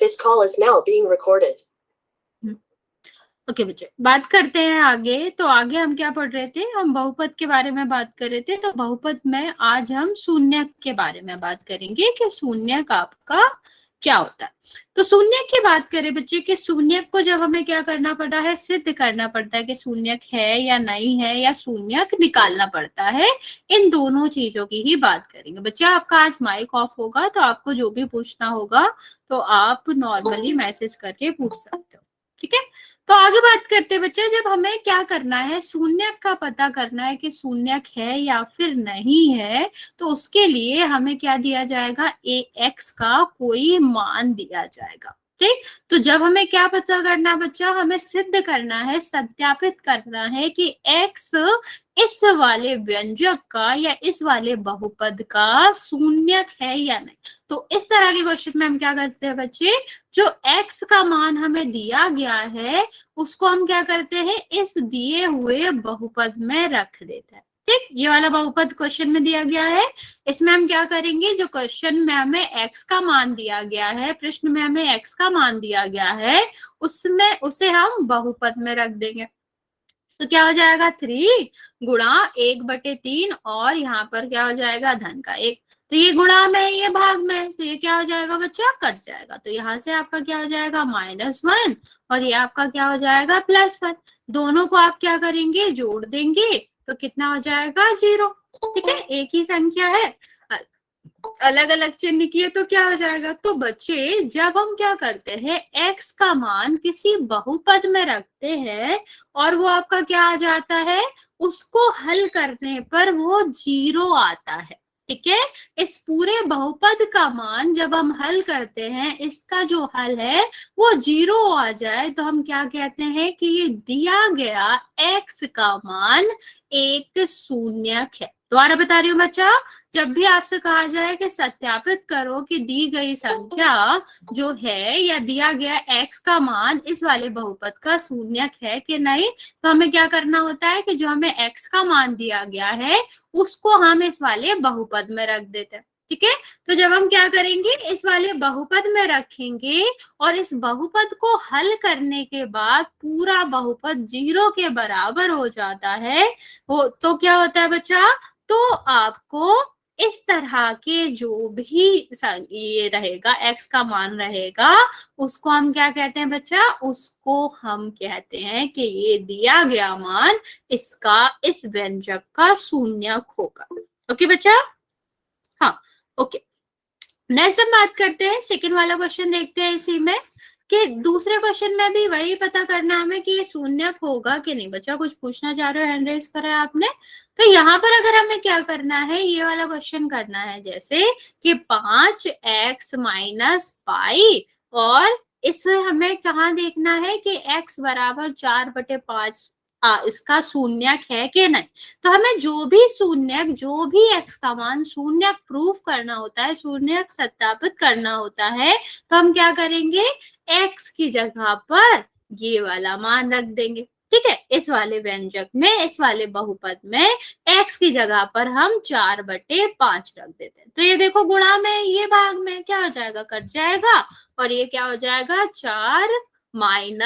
This call is now being recorded. Okay बच्चे, बात करते हैं आगे। तो आगे हम क्या पढ़ रहे थे? हम बहुपद के बारे में बात कर रहे थे। तो बहुपद में आज हम शून्यक के बारे में बात करेंगे कि शून्यक आपका क्या होता है। तो शून्यक की बात करें बच्चे कि शून्यक को जब हमें क्या करना पड़ता है, सिद्ध करना पड़ता है कि शून्यक है या नहीं है, या शून्यक निकालना पड़ता है। इन दोनों चीजों की ही बात करेंगे बच्चे। आपका आज माइक ऑफ होगा, तो आपको जो भी पूछना होगा तो आप नॉर्मली मैसेज करके पूछ सकते हो, ठीक है। तो आगे बात करते हैं बच्चे, जब हमें क्या करना है, शून्यक का पता करना है कि शून्यक है या फिर नहीं है, तो उसके लिए हमें क्या दिया जाएगा, x का कोई मान दिया जाएगा, ठीक। तो जब हमें क्या पता करना बच्चा, हमें सिद्ध करना है, सत्यापित करना है कि x इस वाले व्यंजक का या इस वाले बहुपद का शून्यक है या नहीं। तो इस तरह के क्वेश्चन में हम क्या करते हैं बच्चे, जो x का मान हमें दिया गया है उसको हम क्या करते हैं, इस दिए हुए बहुपद में रख देते हैं, ठीक। ये वाला बहुपद क्वेश्चन में दिया गया है, इसमें हम क्या करेंगे, जो क्वेश्चन में हमें x का मान दिया गया है, प्रश्न में हमें x का मान दिया गया है, उसमें उसे हम बहुपद में रख देंगे। तो क्या हो जाएगा, 3 गुणा 1/3 और यहाँ पर क्या हो जाएगा, धन का 1। तो ये गुणा में है, ये भाग में है, तो ये क्या हो जाएगा बच्चा, कट जाएगा। तो यहाँ से आपका क्या हो जाएगा, -1 और ये आपका क्या हो जाएगा, +1। दोनों को आप क्या करेंगे, जोड़ देंगे, तो कितना हो जाएगा, 0, ठीक है। एक ही संख्या है, अलग अलग चिन्ह किए तो क्या हो जाएगा। तो बच्चे जब हम क्या करते हैं, x का मान किसी बहुपद में रखते हैं और वो आपका क्या आ जाता है, उसको हल करने पर वो 0 आता है, ठीक है। इस पूरे बहुपद का मान जब हम हल करते हैं, इसका जो हल है वो 0 आ जाए, तो हम क्या कहते हैं कि ये दिया गया x का मान एक शून्यक है। दोबारा बता रही हूँ बच्चा, जब भी आपसे कहा जाए कि सत्यापित करो कि दी गई संख्या जो है या दिया गया x का मान इस वाले बहुपद का शून्यक है कि नहीं, तो हमें क्या करना होता है कि जो हमें x का मान दिया गया है उसको हम इस वाले बहुपद में रख देते हैं, ठीक है। तो जब हम क्या करेंगे, इस वाले बहुपद में रखेंगे और इस बहुपद को हल करने के बाद पूरा बहुपद 0 के बराबर हो जाता है, तो क्या होता है बच्चा, तो आपको इस तरह के जो भी ये रहेगा, x का मान रहेगा, उसको हम क्या कहते हैं बच्चा, उसको हम कहते हैं कि ये दिया गया मान इसका इस व्यंजक का शून्यक होगा। ओके बच्चा, हाँ ओके। नेक्स्ट हम बात करते हैं, सेकंड वाला क्वेश्चन देखते हैं इसी में, कि दूसरे क्वेश्चन में भी वही पता करना हमें कि ये शून्यक होगा कि नहीं। बच्चा कुछ पूछना चाह रहे हो, हैंड रेज करा है आपने। तो यहाँ पर अगर हमें क्या करना है, ये वाला क्वेश्चन करना है, जैसे कि 5x - पाई, और इससे हमें कहाँ देखना है कि x बराबर 4/5 इसका शून्यक है कि नहीं। तो हमें जो भी शून्यक, जो भी x का मान शून्यक प्रूफ करना होता है, शून्यक सत्यापित करना होता है, तो हम क्या करेंगे, x की जगह पर ये वाला मान रख देंगे, ठीक है। इस वाले व्यंजक में, इस वाले बहुपद में x की जगह पर हम 4/5 रख देते हैं। तो ये देखो, गुणा में, ये भाग में क्या हो जाएगा, कट जाएगा, और ये क्या हो जाएगा, 4 - पाई,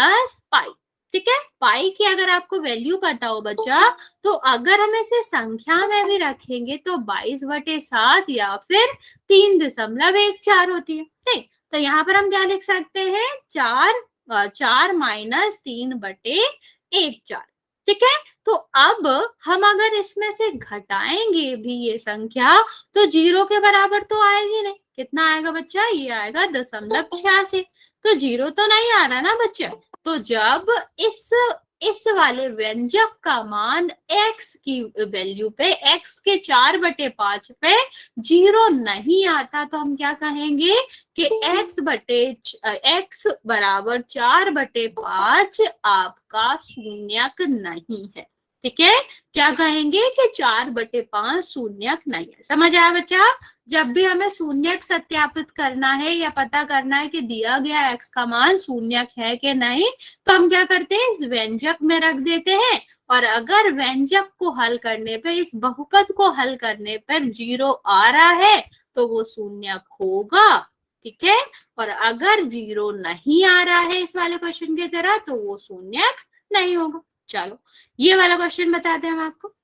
ठीक है। पाई की अगर आपको वैल्यू पता हो बच्चा, तो अगर हम इसे संख्या में भी रखेंगे तो 22/7 या फिर 3.14 होती है, ठीक। तो यहाँ पर हम क्या लिख सकते हैं, 4 -3/1/4, ठीक है। तो अब हम अगर इसमें से घटाएंगे भी ये संख्या, तो 0 के बराबर तो आएगी नहीं। कितना आएगा बच्चा, ये आएगा 0.86। तो 0 तो नहीं आ रहा ना बच्चा। तो जब इस वाले व्यंजक का मान x की वैल्यू पे, x के 4/5 पे 0 नहीं आता, तो हम क्या कहेंगे कि x बराबर 4/5 आपका शून्यक नहीं है, ठीक है। क्या कहेंगे कि 4/5 शून्यक नहीं है। समझ आया बच्चा। जब भी हमें शून्यक सत्यापित करना है या पता करना है कि दिया गया x का मान शून्यक है कि नहीं, तो हम क्या करते हैं, इस व्यंजक में रख देते हैं, और अगर व्यंजक को हल करने पर, इस बहुपद को हल करने पर 0 आ रहा है, तो वो शून्यक होगा, ठीक है। और अगर 0 नहीं आ रहा है इस वाले क्वेश्चन की तरह तो वो शून्यक नहीं होगा। चलो ये वाला क्वेश्चन बताते हैं हम आपको।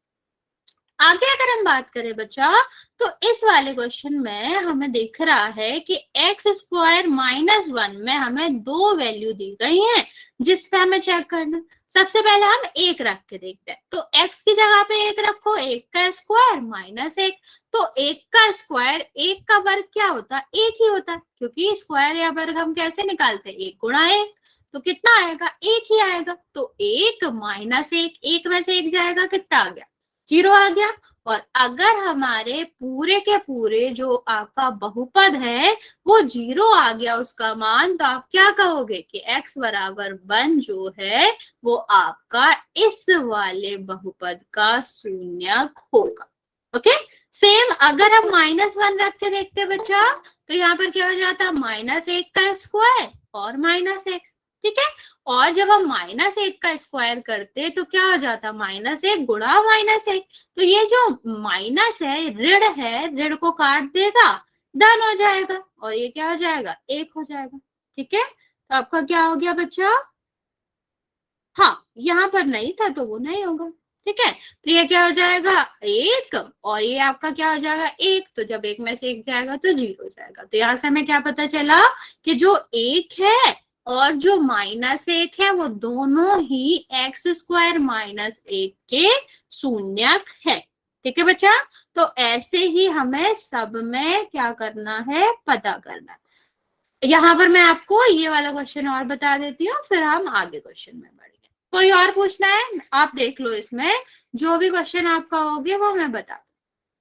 आगे अगर हम बात करें बच्चा, तो इस वाले क्वेश्चन में हमें दिख रहा है कि एक्स स्क्वायर माइनस 1 में हमें दो वैल्यू दी गई हैं जिस पे हमें चेक करना। सबसे पहले हम एक रख के देखते हैं, तो एक्स की जगह पे एक रखो, एक का स्क्वायर माइनस एक। तो एक का स्क्वायर, एक का वर्ग क्या होता है, एक ही होता है, क्योंकि स्क्वायर या वर्ग हम कैसे निकालते हैं, एक गुणा एक। तो कितना आएगा, एक ही आएगा। तो एक माइनस एक, एक में से एक जाएगा, कितना आ गया, 0 आ गया। और अगर हमारे पूरे के पूरे जो आपका बहुपद है वो 0 आ गया उसका मान, तो आप क्या कहोगे कि x बराबर 1 जो है वो आपका इस वाले बहुपद का शून्यक होगा। ओके। सेम अगर हम -1 रख के देखते बच्चा, तो यहाँ पर क्या हो जाता, -1 का स्क्वायर और -1, ठीक है। और जब हम -1 का स्क्वायर करते तो क्या हो जाता, -1 गुणा -1। तो ये जो माइनस है, ऋण है, ऋण को काट देगा, धन हो जाएगा, और ये क्या हो जाएगा, 1 हो जाएगा। ठीक है। तो आपका क्या हो गया बच्चा, हाँ यहाँ पर नहीं था तो वो नहीं होगा। ठीक है। तो ये क्या हो जाएगा, 1, और ये आपका क्या हो जाएगा, 1। तो जब एक में से एक जाएगा तो 0 हो जाएगा। तो यहाँ से हमें क्या पता चला कि जो 1 है और जो -1 है वो दोनों ही एक्स स्क्वायर -1 के शून्यक है। ठीक है बच्चा। तो ऐसे ही हमें सब में क्या करना है, पता करना है। यहाँ पर मैं आपको ये वाला क्वेश्चन और बता देती हूँ, फिर हम आगे क्वेश्चन में बढ़ेंगे। कोई और पूछना है, आप देख लो, इसमें जो भी क्वेश्चन आपका होगे वो मैं बता दूँ।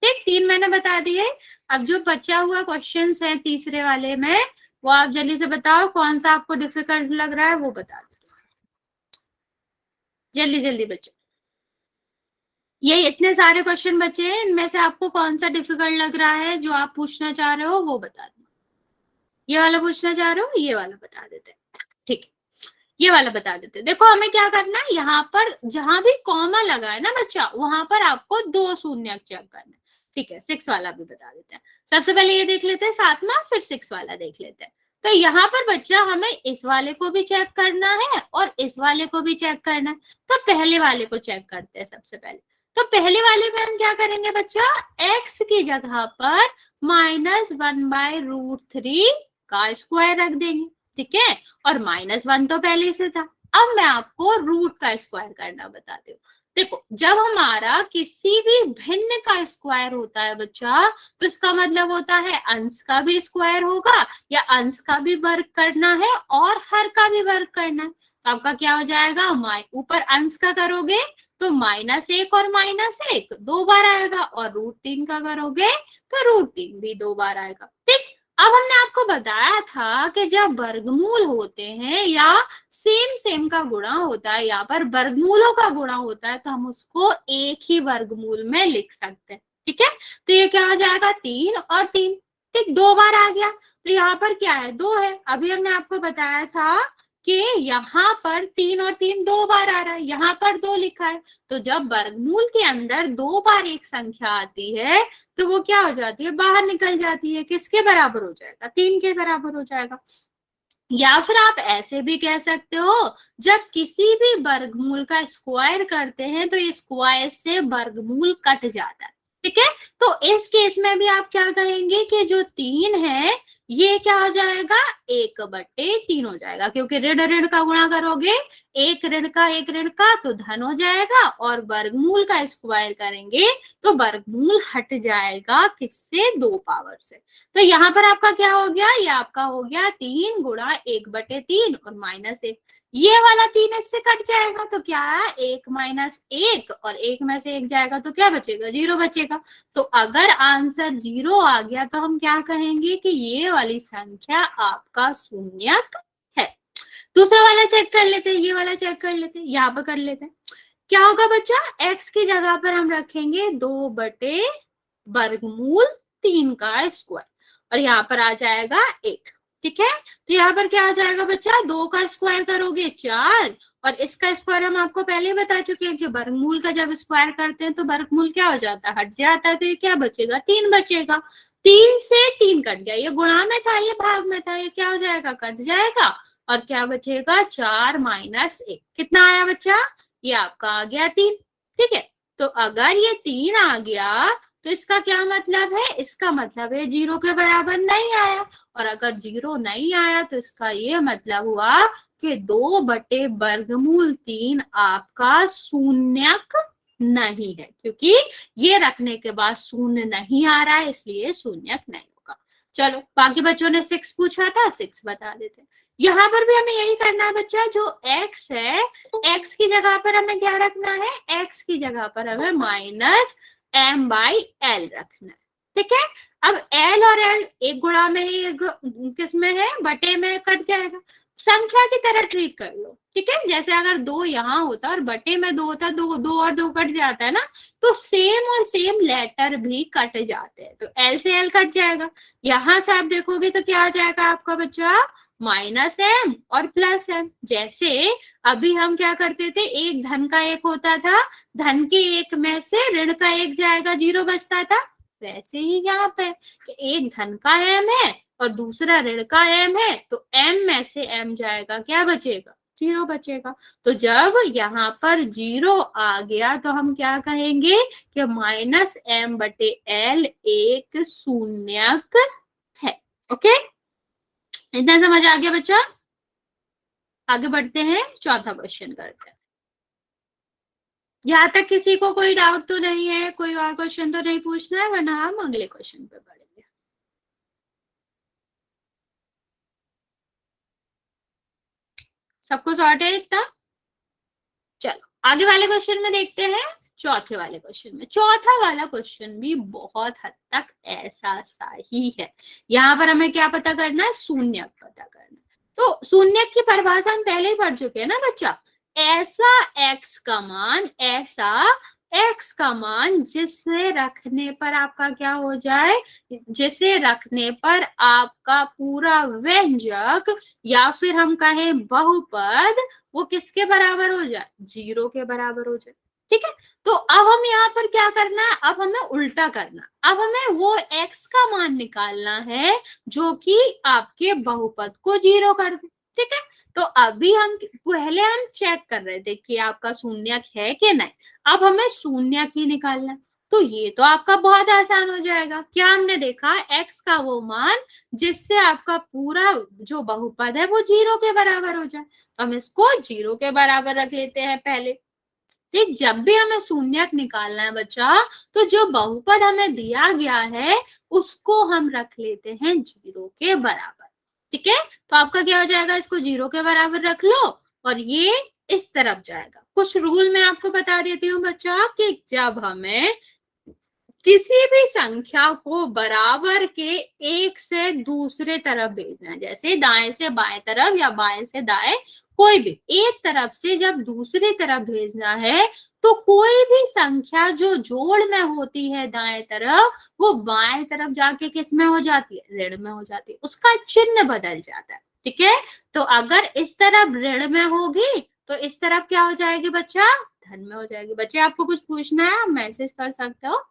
ठीक, 3 मैंने बता दिए। अब जो बचा हुआ क्वेश्चन है तीसरे वाले में, वो आप जल्दी से बताओ कौन सा आपको डिफिकल्ट लग रहा है, वो बता दो जल्दी जल्दी बच्चे। ये इतने सारे क्वेश्चन बचे हैं, इनमें से आपको कौन सा डिफिकल्ट लग रहा है, जो आप पूछना चाह रहे हो वो बता दो। ये वाला पूछना चाह रहे हो, ये वाला बता देते हैं। ठीक है, ये वाला बता देते हैं। देखो हमें क्या करना है, यहाँ पर जहां भी कॉमा लगा है ना बच्चा, वहां पर आपको 2 शून्यक चेक करना है। ठीक है, 6 वाला भी बता देते हैं। सबसे पहले ये देख लेते हैं 7 में, फिर 6 वाला देख लेते हैं। तो यहाँ पर बच्चा हमें इस वाले को भी चेक करना है और इस वाले को भी चेक करना है। तो पहले वाले को चेक करते हैं सबसे पहले। तो पहले वाले में हम क्या करेंगे बच्चा, x की जगह पर -1/√3 का स्क्वायर रख देंगे। ठीक है। और -1 तो पहले से था। अब मैं आपको रूट का स्क्वायर करना बताती हूँ। देखो जब हमारा किसी भी भिन्न का स्क्वायर होता है बच्चा, तो इसका मतलब होता है अंश का भी स्क्वायर होगा या अंश का भी वर्ग करना है और हर का भी वर्ग करना है। तो आपका क्या हो जाएगा, ऊपर अंश का करोगे तो -1 और -1 2 बार आएगा, और √3 का करोगे तो √3 भी 2 बार आएगा। ठीक। अब हमने आपको बताया था कि जब वर्गमूल होते हैं या सेम का गुणा होता है, यहाँ पर वर्गमूलों का गुणा होता है, तो हम उसको एक ही वर्गमूल में लिख सकते हैं। ठीक है। तो ये क्या हो जाएगा, 3 और 3। ठीक, 2 बार आ गया। तो यहाँ पर क्या है, 2 है। अभी हमने आपको बताया था कि यहाँ पर 3 और 3 2 बार आ रहा है, यहाँ पर 2 लिखा है। तो जब वर्गमूल के अंदर 2 बार एक संख्या आती है तो वो क्या हो जाती है, बाहर निकल जाती है। किसके बराबर हो जाएगा, 3 के बराबर हो जाएगा। या फिर आप ऐसे भी कह सकते हो, जब किसी भी वर्गमूल का स्क्वायर करते हैं तो ये स्क्वायर से वर्गमूल कट जाता है। ठीक है। तो इस केस में भी आप क्या कहेंगे कि जो 3 है ये क्या हो जाएगा, 1/3 हो जाएगा, क्योंकि ऋण ऋण का गुणा करोगे, एक ऋण का तो धन हो जाएगा, और वर्गमूल का स्क्वायर करेंगे तो वर्गमूल हट जाएगा किससे, 2 पावर से। तो यहाँ पर आपका क्या हो गया, ये आपका हो गया 3 गुणा 1/3 और -1। ये वाला 3 इससे कट जाएगा तो क्या है, 1 - 1, और 1 में से 1 जाएगा तो क्या बचेगा, 0 बचेगा। तो अगर आंसर 0 आ गया तो हम क्या कहेंगे कि ये वाली संख्या आपका शून्यक है। दूसरा वाला चेक कर लेते हैं, ये वाला चेक कर लेते हैं, यहाँ पर कर लेते हैं। क्या होगा बच्चा, x की जगह पर हम रखेंगे 2/√3 का स्क्वायर, और यहाँ पर आ जाएगा 1। ठीक है। तो यहाँ पर क्या आ जाएगा बच्चा, 2 का स्क्वायर करोगे 4, और इसका स्क्वायर हम आपको पहले ही बता चुके हैं कि वर्गमूल का जब स्क्वायर करते हैं तो वर्गमूल क्या हो जाता है, हट जाता है। तो ये क्या बचेगा, 3 बचेगा। 3 से 3 कट गया, ये गुणा में था, ये भाग में था, ये क्या हो जाएगा, कट जाएगा और क्या बचेगा 4 माइनस 1। कितना आया बच्चा, ये आपका आ गया 3। ठीक है, तो अगर ये 3 आ गया तो इसका क्या मतलब है, इसका मतलब है 0 के बराबर नहीं आया, और अगर 0 नहीं आया तो इसका ये मतलब हुआ कि 2/वर्गमूल 3 आपका शून्यक नहीं है, क्योंकि ये रखने के बाद शून्य नहीं आ रहा है, इसलिए शून्यक नहीं होगा। चलो बाकी बच्चों ने 6 पूछा था, 6 बता देते हैं। यहाँ पर भी हमें यही करना है बच्चा, जो x है, x की जगह पर हमें क्या रखना है, x की जगह पर हमें -m/l रखना है। ठीक है, अब l और l एक गुणा में ही, एक किसमें है, बटे में कट जाएगा, संख्या की तरह ट्रीट कर लो। ठीक है, जैसे अगर 2 यहाँ होता और बटे में 2 होता, 2 और 2 कट जाता है ना, तो सेम और सेम लेटर भी कट जाते हैं, तो l से l कट जाएगा। यहां से आप देखोगे तो क्या आ जाएगा आपका बच्चा, -m और +m। जैसे अभी हम क्या करते थे, एक धन का 1 होता था, धन के 1 में से ऋण का 1 जाएगा, 0 बचता था। वैसे ही यहाँ पे एक धन का m है और दूसरा ऋण का m है, तो m में से m जाएगा, क्या बचेगा, 0 बचेगा। तो जब यहाँ पर 0 आ गया तो हम क्या कहेंगे कि -m/l एक शून्यक है। ओके, इतना समझ आ गया बच्चा। आगे बढ़ते हैं, चौथा क्वेश्चन करते हैं। यहाँ तक किसी को कोई डाउट तो नहीं है, कोई और क्वेश्चन तो नहीं पूछना है, वरना हम अगले क्वेश्चन पे बढ़ेंगे। सबको सॉर्ट है इतना। चलो आगे वाले क्वेश्चन में देखते हैं, चौथे वाले क्वेश्चन में। चौथा वाला क्वेश्चन भी बहुत हद तक ऐसा सा ही है। यहाँ पर हमें क्या पता करना है, शून्यक पता करना है। तो शून्यक की परिभाषा हम पहले ही पढ़ चुके हैं ना बच्चा, ऐसा x का मान, ऐसा x का मान जिसे रखने पर आपका क्या हो जाए, जिसे रखने पर आपका पूरा व्यंजक या फिर हम कहें बहुपद, वो किसके बराबर हो जाए, 0 के बराबर हो जाए। ठीक है, तो अब हम यहाँ पर क्या करना है, अब हमें उल्टा करना, अब हमें वो x का मान निकालना है जो कि आपके बहुपद को 0 कर दे। ठीक है, तो अभी हम पहले हम चेक कर रहे थे कि आपका शून्यक है कि नहीं, अब हमें शून्यक ही निकालना है। तो ये तो आपका बहुत आसान हो जाएगा। क्या हमने देखा, x का वो मान जिससे आपका पूरा जो बहुपद है वो 0 के बराबर हो जाए, तो हम इसको 0 के बराबर रख लेते हैं पहले। ठीक, जब भी हमें शून्यक निकालना है बच्चा, तो जो बहुपद हमें दिया गया है उसको हम रख लेते हैं 0 के बराबर। ठीक है, तो आपका क्या हो जाएगा, इसको 0 के बराबर रख लो और ये इस तरफ जाएगा। कुछ रूल मैं आपको बता देती हूँ बच्चा, कि जब हमें किसी भी संख्या को बराबर के एक से दूसरे तरफ भेजना है, जैसे दाएं से बाएं तरफ या बाएं से दाएं, कोई भी एक तरफ से जब दूसरी तरफ भेजना है, तो कोई भी संख्या जो जोड़ में होती है दाएं तरफ, वो बाएं तरफ जाके किस में हो जाती है, ऋण में हो जाती है, उसका चिन्ह बदल जाता है। ठीक है, तो अगर इस तरफ ऋण में होगी तो इस तरफ क्या हो जाएगी बच्चा, धन में हो जाएगी। बच्चे आपको कुछ पूछना है आप मैसेज कर सकते हो।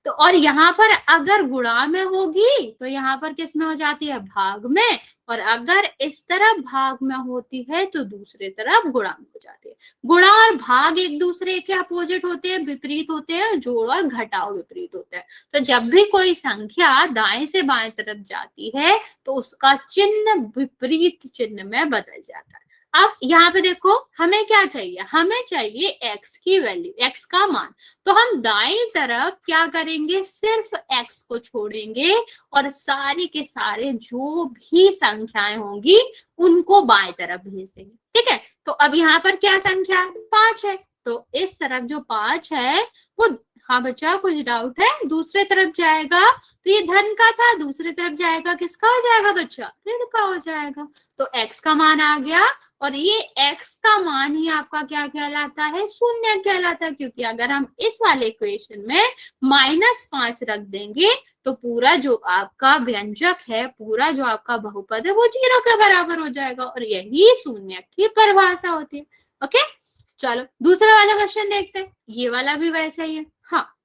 तो और यहाँ पर अगर गुणा में होगी तो यहाँ पर किस में हो जाती है, भाग में, और अगर इस तरफ भाग में होती है तो दूसरे तरफ गुणा में हो जाती है। गुणा और भाग एक दूसरे के अपोजिट होते हैं, विपरीत होते हैं, जोड़ और घटाव विपरीत होते हैं। तो जब भी कोई संख्या दाएं से बाएं तरफ जाती है तो उसका चिन्ह विपरीत चिन्ह में बदल जाता है। अब यहाँ पे देखो, हमें क्या चाहिए, हमें चाहिए x की वैल्यू, x का मान। तो हम दाईं तरफ क्या करेंगे, सिर्फ x को छोड़ेंगे और सारे के सारे जो भी संख्याएं होंगी उनको बाएं तरफ भेज देंगे। ठीक है, तो अब यहाँ पर क्या संख्या 5 है, तो इस तरफ जो 5 है वो, हाँ बच्चा कुछ डाउट है, दूसरे तरफ जाएगा, तो ये धन का था, दूसरे तरफ जाएगा किसका हो जाएगा बच्चा, ऋण का हो जाएगा। तो x का मान आ गया, और ये x का मान ही आपका क्या कहलाता है, शून्य कहलाता है, क्योंकि अगर हम इस वाले इक्वेशन में -5 रख देंगे तो पूरा जो आपका व्यंजक है, पूरा जो आपका बहुपद है वो 0 के बराबर हो जाएगा, और यही शून्य की परिभाषा होती है। ओके, चलो दूसरा वाला क्वेश्चन देखते हैं, ये वाला भी वैसा ही है। हाँ,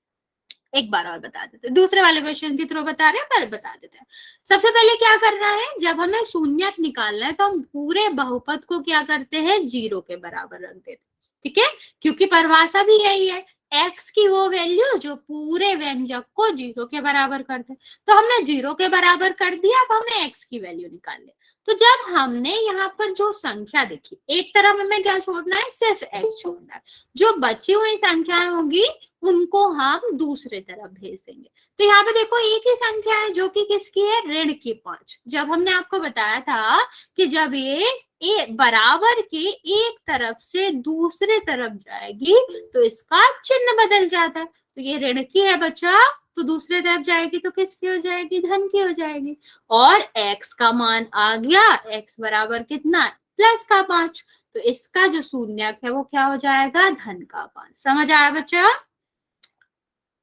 एक बार और बता देते हैं, दूसरे वाले क्वेश्चन के थ्रू बता रहे हैं पर बता देते हैं। सबसे पहले क्या करना है, जब हमें शून्यक निकालना है तो हम पूरे बहुपद को क्या करते हैं, 0 के बराबर रख देते हैं, ठीक है, क्योंकि परिभाषा भी यही है, x की वो वैल्यू जो पूरे व्यंजक को 0 के बराबर कर दे। तो हमने 0 के बराबर कर दिया, अब हमें x की वैल्यू निकालनी। तो जब हमने यहाँ पर जो संख्या देखी, एक तरफ हमें क्या छोड़ना है, सिर्फ x छोड़ना है, जो बची हुई संख्याएं होंगी उनको हम दूसरे तरफ भेज देंगे। तो यहाँ पे देखो एक ही संख्या है जो कि किसकी है, ऋण की 5। जब हमने आपको बताया था कि जब ये बराबर के एक तरफ से दूसरे तरफ जाएगी तो इसका चिन्ह बदल जाता है। तो ये ऋण की है बच्चा, तो दूसरे तरफ जाएगी तो किसकी हो जाएगी, धन की हो जाएगी। और x का मान आ गया, x बराबर कितना है, +5। तो इसका जो शून्यक है वो क्या हो जाएगा, धन का 5। समझ आया बच्चा?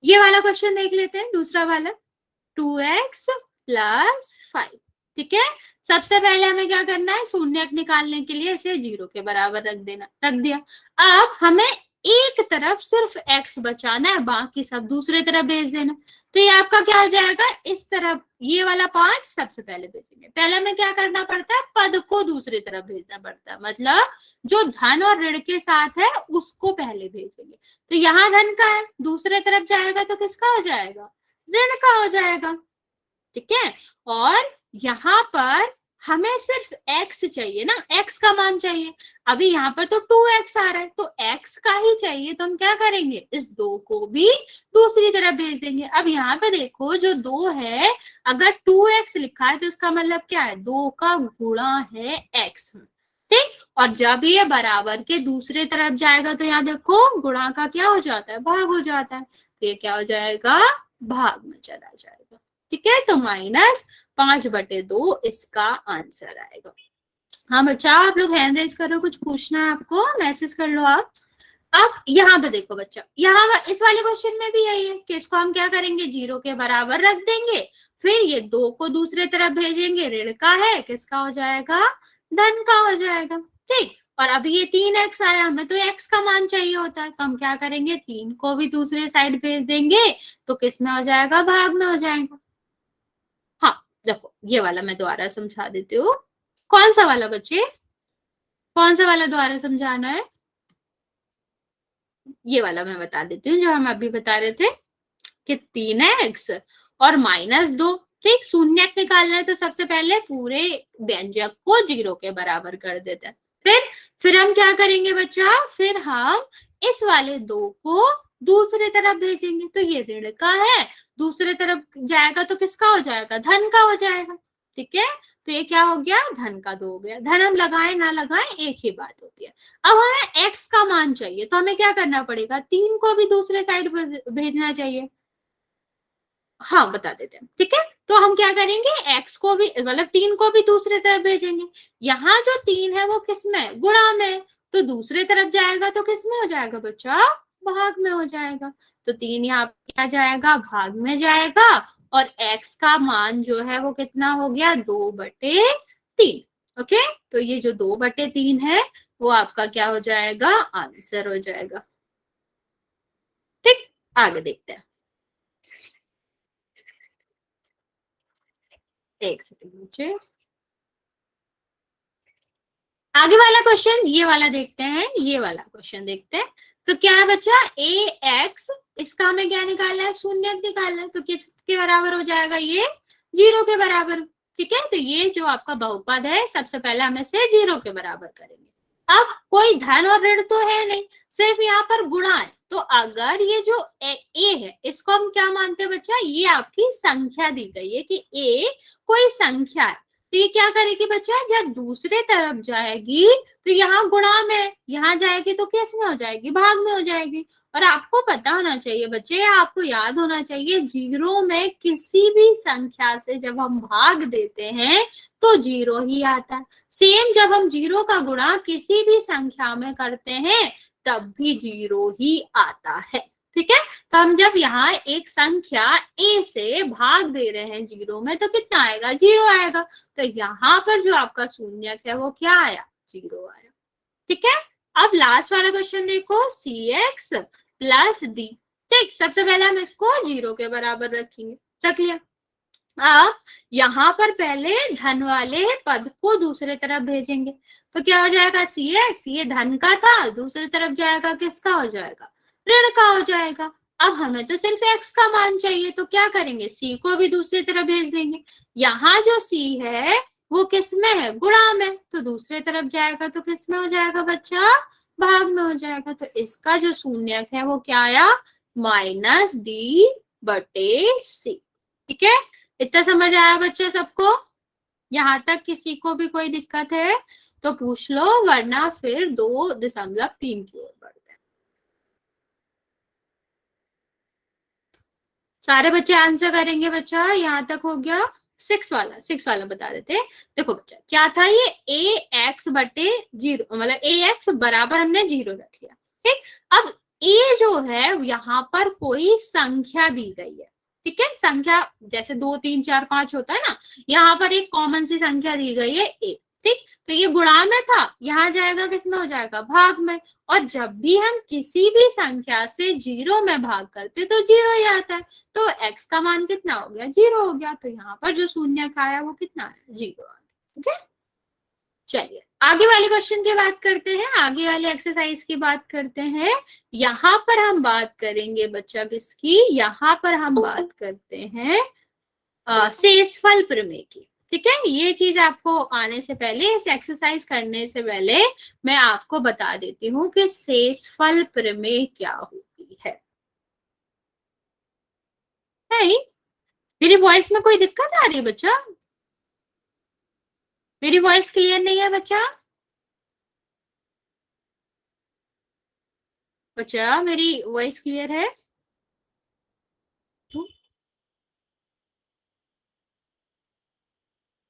ये वाला क्वेश्चन देख लेते हैं, दूसरा वाला, 2x + 5, ठीक है। सबसे पहले हमें क्या करना है, शून्यक निकालने के लिए इसे 0 के बराबर रख देना, रख दिया। अब हमें एक तरफ सिर्फ x बचाना है, बाकी सब दूसरे तरफ भेज देना। तो ये आपका क्या हो जाएगा, इस तरफ ये वाला 5 सबसे पहले भेजेंगे। पहले हमें क्या करना पड़ता है, पद को दूसरी तरफ भेजना पड़ता है, मतलब जो धन और ऋण के साथ है उसको पहले भेजेंगे। तो यहाँ धन का है, दूसरे तरफ जाएगा तो किसका हो जाएगा, ऋण का हो जाएगा, ठीक है। और यहाँ पर हमें सिर्फ x चाहिए ना, x का मान चाहिए। अभी यहाँ पर तो 2x आ रहा है, तो x का ही चाहिए, तो हम क्या करेंगे, इस 2 को भी दूसरी तरफ भेज देंगे। अब यहाँ पे देखो जो 2 है, अगर 2x लिखा है तो इसका मतलब क्या है, 2 का गुणा है x, ठीक। और जब ये बराबर के दूसरे तरफ जाएगा तो यहाँ देखो गुणा का क्या हो जाता है, भाग हो जाता है। तो ये क्या हो जाएगा, भाग में चला जाएगा, ठीक है। तो -5/2 इसका आंसर आएगा। हाँ बच्चा, आप लोग हैंड रेज करो, कुछ पूछना है आपको, मैसेज कर लो आप। अब यहाँ पे देखो बच्चा, यहाँ इस वाले क्वेश्चन में भी यही है कि इसको हम क्या करेंगे, 0 के बराबर रख देंगे, फिर ये 2 को दूसरे तरफ भेजेंगे, ऋण का है, किसका हो जाएगा, धन का हो जाएगा, ठीक। और अभी ये 3x आया, हमें तो x का मान चाहिए होता है, तो हम क्या करेंगे, 3 को भी दूसरे साइड भेज देंगे, तो किस में हो जाएगा, भाग में हो जाएगा। हाँ देखो ये वाला मैं दोबारा समझा देती हूँ। कौन सा वाला बच्चे, कौन सा वाला दोबारा समझाना है, ये वाला मैं बता देती हूँ जो हम अभी बता रहे थे कि 3x और -2, ठीक। शून्यक निकालना है तो सबसे पहले पूरे व्यंजक को 0 के बराबर कर देते हैं। फिर हम क्या करेंगे बच्चा, फिर हम इस वाले 2 को दूसरे तरफ भेजेंगे, तो ये ऋण का है, दूसरे तरफ जाएगा तो किसका हो जाएगा, धन का हो जाएगा, ठीक है। तो ये क्या हो गया, धन का 2 हो गया। धन हम लगाए ना लगाए एक ही बात होती है। अब हमें x का मान चाहिए, तो हमें क्या करना पड़ेगा, 3 को भी दूसरे साइड भेजना चाहिए। हाँ बता देते हैं, ठीक है। तो हम क्या करेंगे, x को भी मतलब 3 को भी दूसरे तरफ भेजेंगे। यहाँ जो 3 है वो किस में, गुणा में, तो दूसरे तरफ जाएगा तो किस में हो जाएगा बच्चा, भाग में हो जाएगा। तो 3 यहाँ क्या जाएगा, भाग में जाएगा। और x का मान जो है वो कितना हो गया, 2/3, ओके। तो ये जो 2/3 है वो आपका क्या हो जाएगा, आंसर हो जाएगा, ठीक। आगे देखते हैं, एक सेकंड नीचे, आगे वाला क्वेश्चन ये वाला देखते हैं, ये वाला क्वेश्चन देखते हैं। तो क्या है बच्चा, ax, इसका हमें क्या निकालना है, शून्यक निकालना है, तो किसके बराबर हो जाएगा, ये 0 के बराबर, ठीक है। तो ये जो आपका बहुपद है सबसे पहले हम इसे 0 के बराबर करेंगे। अब कोई धन और ऋण तो है नहीं, सिर्फ यहाँ पर गुणा है। तो अगर ये जो a है इसको हम क्या मानते हैं बच्चा, ये आपकी संख्या दी गई है कि a कोई संख्या है, तो ये क्या करेगी बच्चा, जब दूसरे तरफ जाएगी तो यहाँ गुणा में, यहाँ जाएगी तो किस में हो जाएगी, भाग में हो जाएगी। और आपको पता होना चाहिए बच्चे, आपको याद होना चाहिए, 0 में किसी भी संख्या से जब हम भाग देते हैं तो 0 ही आता है। सेम जब हम 0 का गुणा किसी भी संख्या में करते हैं तब भी 0 ही आता है, ठीक है। तो हम जब यहाँ एक संख्या a से भाग दे रहे हैं 0 में तो कितना आएगा, 0 आएगा। तो यहाँ पर जो आपका शून्यक है वो क्या आया, 0 आया, ठीक है। अब लास्ट वाला क्वेश्चन देखो, cx + d, ठीक, सबसे पहले हम इसको 0 के बराबर रखेंगे, रख लिया। अब यहाँ पर पहले धन वाले पद को दूसरे तरफ भेजेंगे, तो क्या हो जाएगा cx, ये धन का था, दूसरी तरफ जाएगा किसका हो जाएगा, ऋण का हो जाएगा। अब हमें तो सिर्फ x का मान चाहिए, तो क्या करेंगे, c को भी दूसरी तरफ भेज देंगे। यहाँ जो c है वो किस में है, गुणा में, तो दूसरे तरफ जाएगा तो किस में हो जाएगा बच्चा, भाग में हो जाएगा। तो इसका जो शून्यक है वो क्या आया, -d/c। ठीक है, इतना समझ आया बच्चे सबको? यहाँ तक किसी को भी कोई दिक्कत है तो पूछ लो, वरना फिर 2.3 की ओर बढ़ते हैं। सारे बच्चे आंसर करेंगे बच्चा, यहाँ तक हो गया। 6 वाला बता देते हैं। देखो बच्चा क्या था, ये ax/0, मतलब ax बराबर हमने 0 रख लिया। ठीक, अब a जो है यहाँ पर कोई संख्या दी गई है। ठीक है, संख्या जैसे 2 3 4 5 होता है ना, यहाँ पर एक कॉमन सी संख्या दी गई है a। ठीक, तो ये गुणा में था, यहाँ जाएगा किस में हो जाएगा, भाग में। और जब भी हम किसी भी संख्या से 0 में भाग करते तो 0 ही आता है, तो x का मान कितना हो गया, 0 हो गया। तो यहाँ पर जो शून्यक आया वो कितना आया, 0 आया। ठीक है, चलिए आगे वाले क्वेश्चन की बात करते हैं, आगे वाले एक्सरसाइज की बात करते हैं। यहाँ पर हम बात करेंगे बच्चा किसकी, यहाँ पर हम बात करते हैं शेषफल प्रमेय की। ठीक है, ये चीज आपको आने से पहले, इस एक्सरसाइज करने से पहले मैं आपको बता देती हूँ कि शेषफल प्रमेय क्या होती है। नहीं, मेरी वॉइस में कोई दिक्कत आ रही है बच्चा? मेरी वॉइस क्लियर नहीं है बच्चा? बच्चा मेरी वॉइस क्लियर है?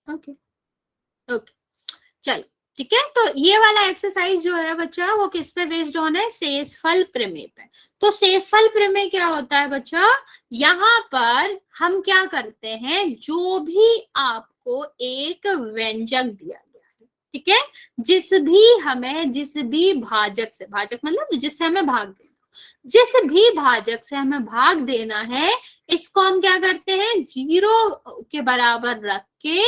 ओके ओके, चलो ठीक है। तो ये वाला एक्सरसाइज जो है बच्चा वो किस पे बेस्ड ऑन है, शेषफल प्रमेय पे। तो शेषफल प्रमेय क्या होता है बच्चा, यहाँ पर हम क्या करते हैं, जो भी आपको एक व्यंजक दिया गया है, ठीक है, जिस भी भाजक से, भाजक मतलब जिससे हमें भाग देना, जिस भी भाजक से हमें भाग देना है, इसको हम क्या करते हैं, 0 के बराबर रख के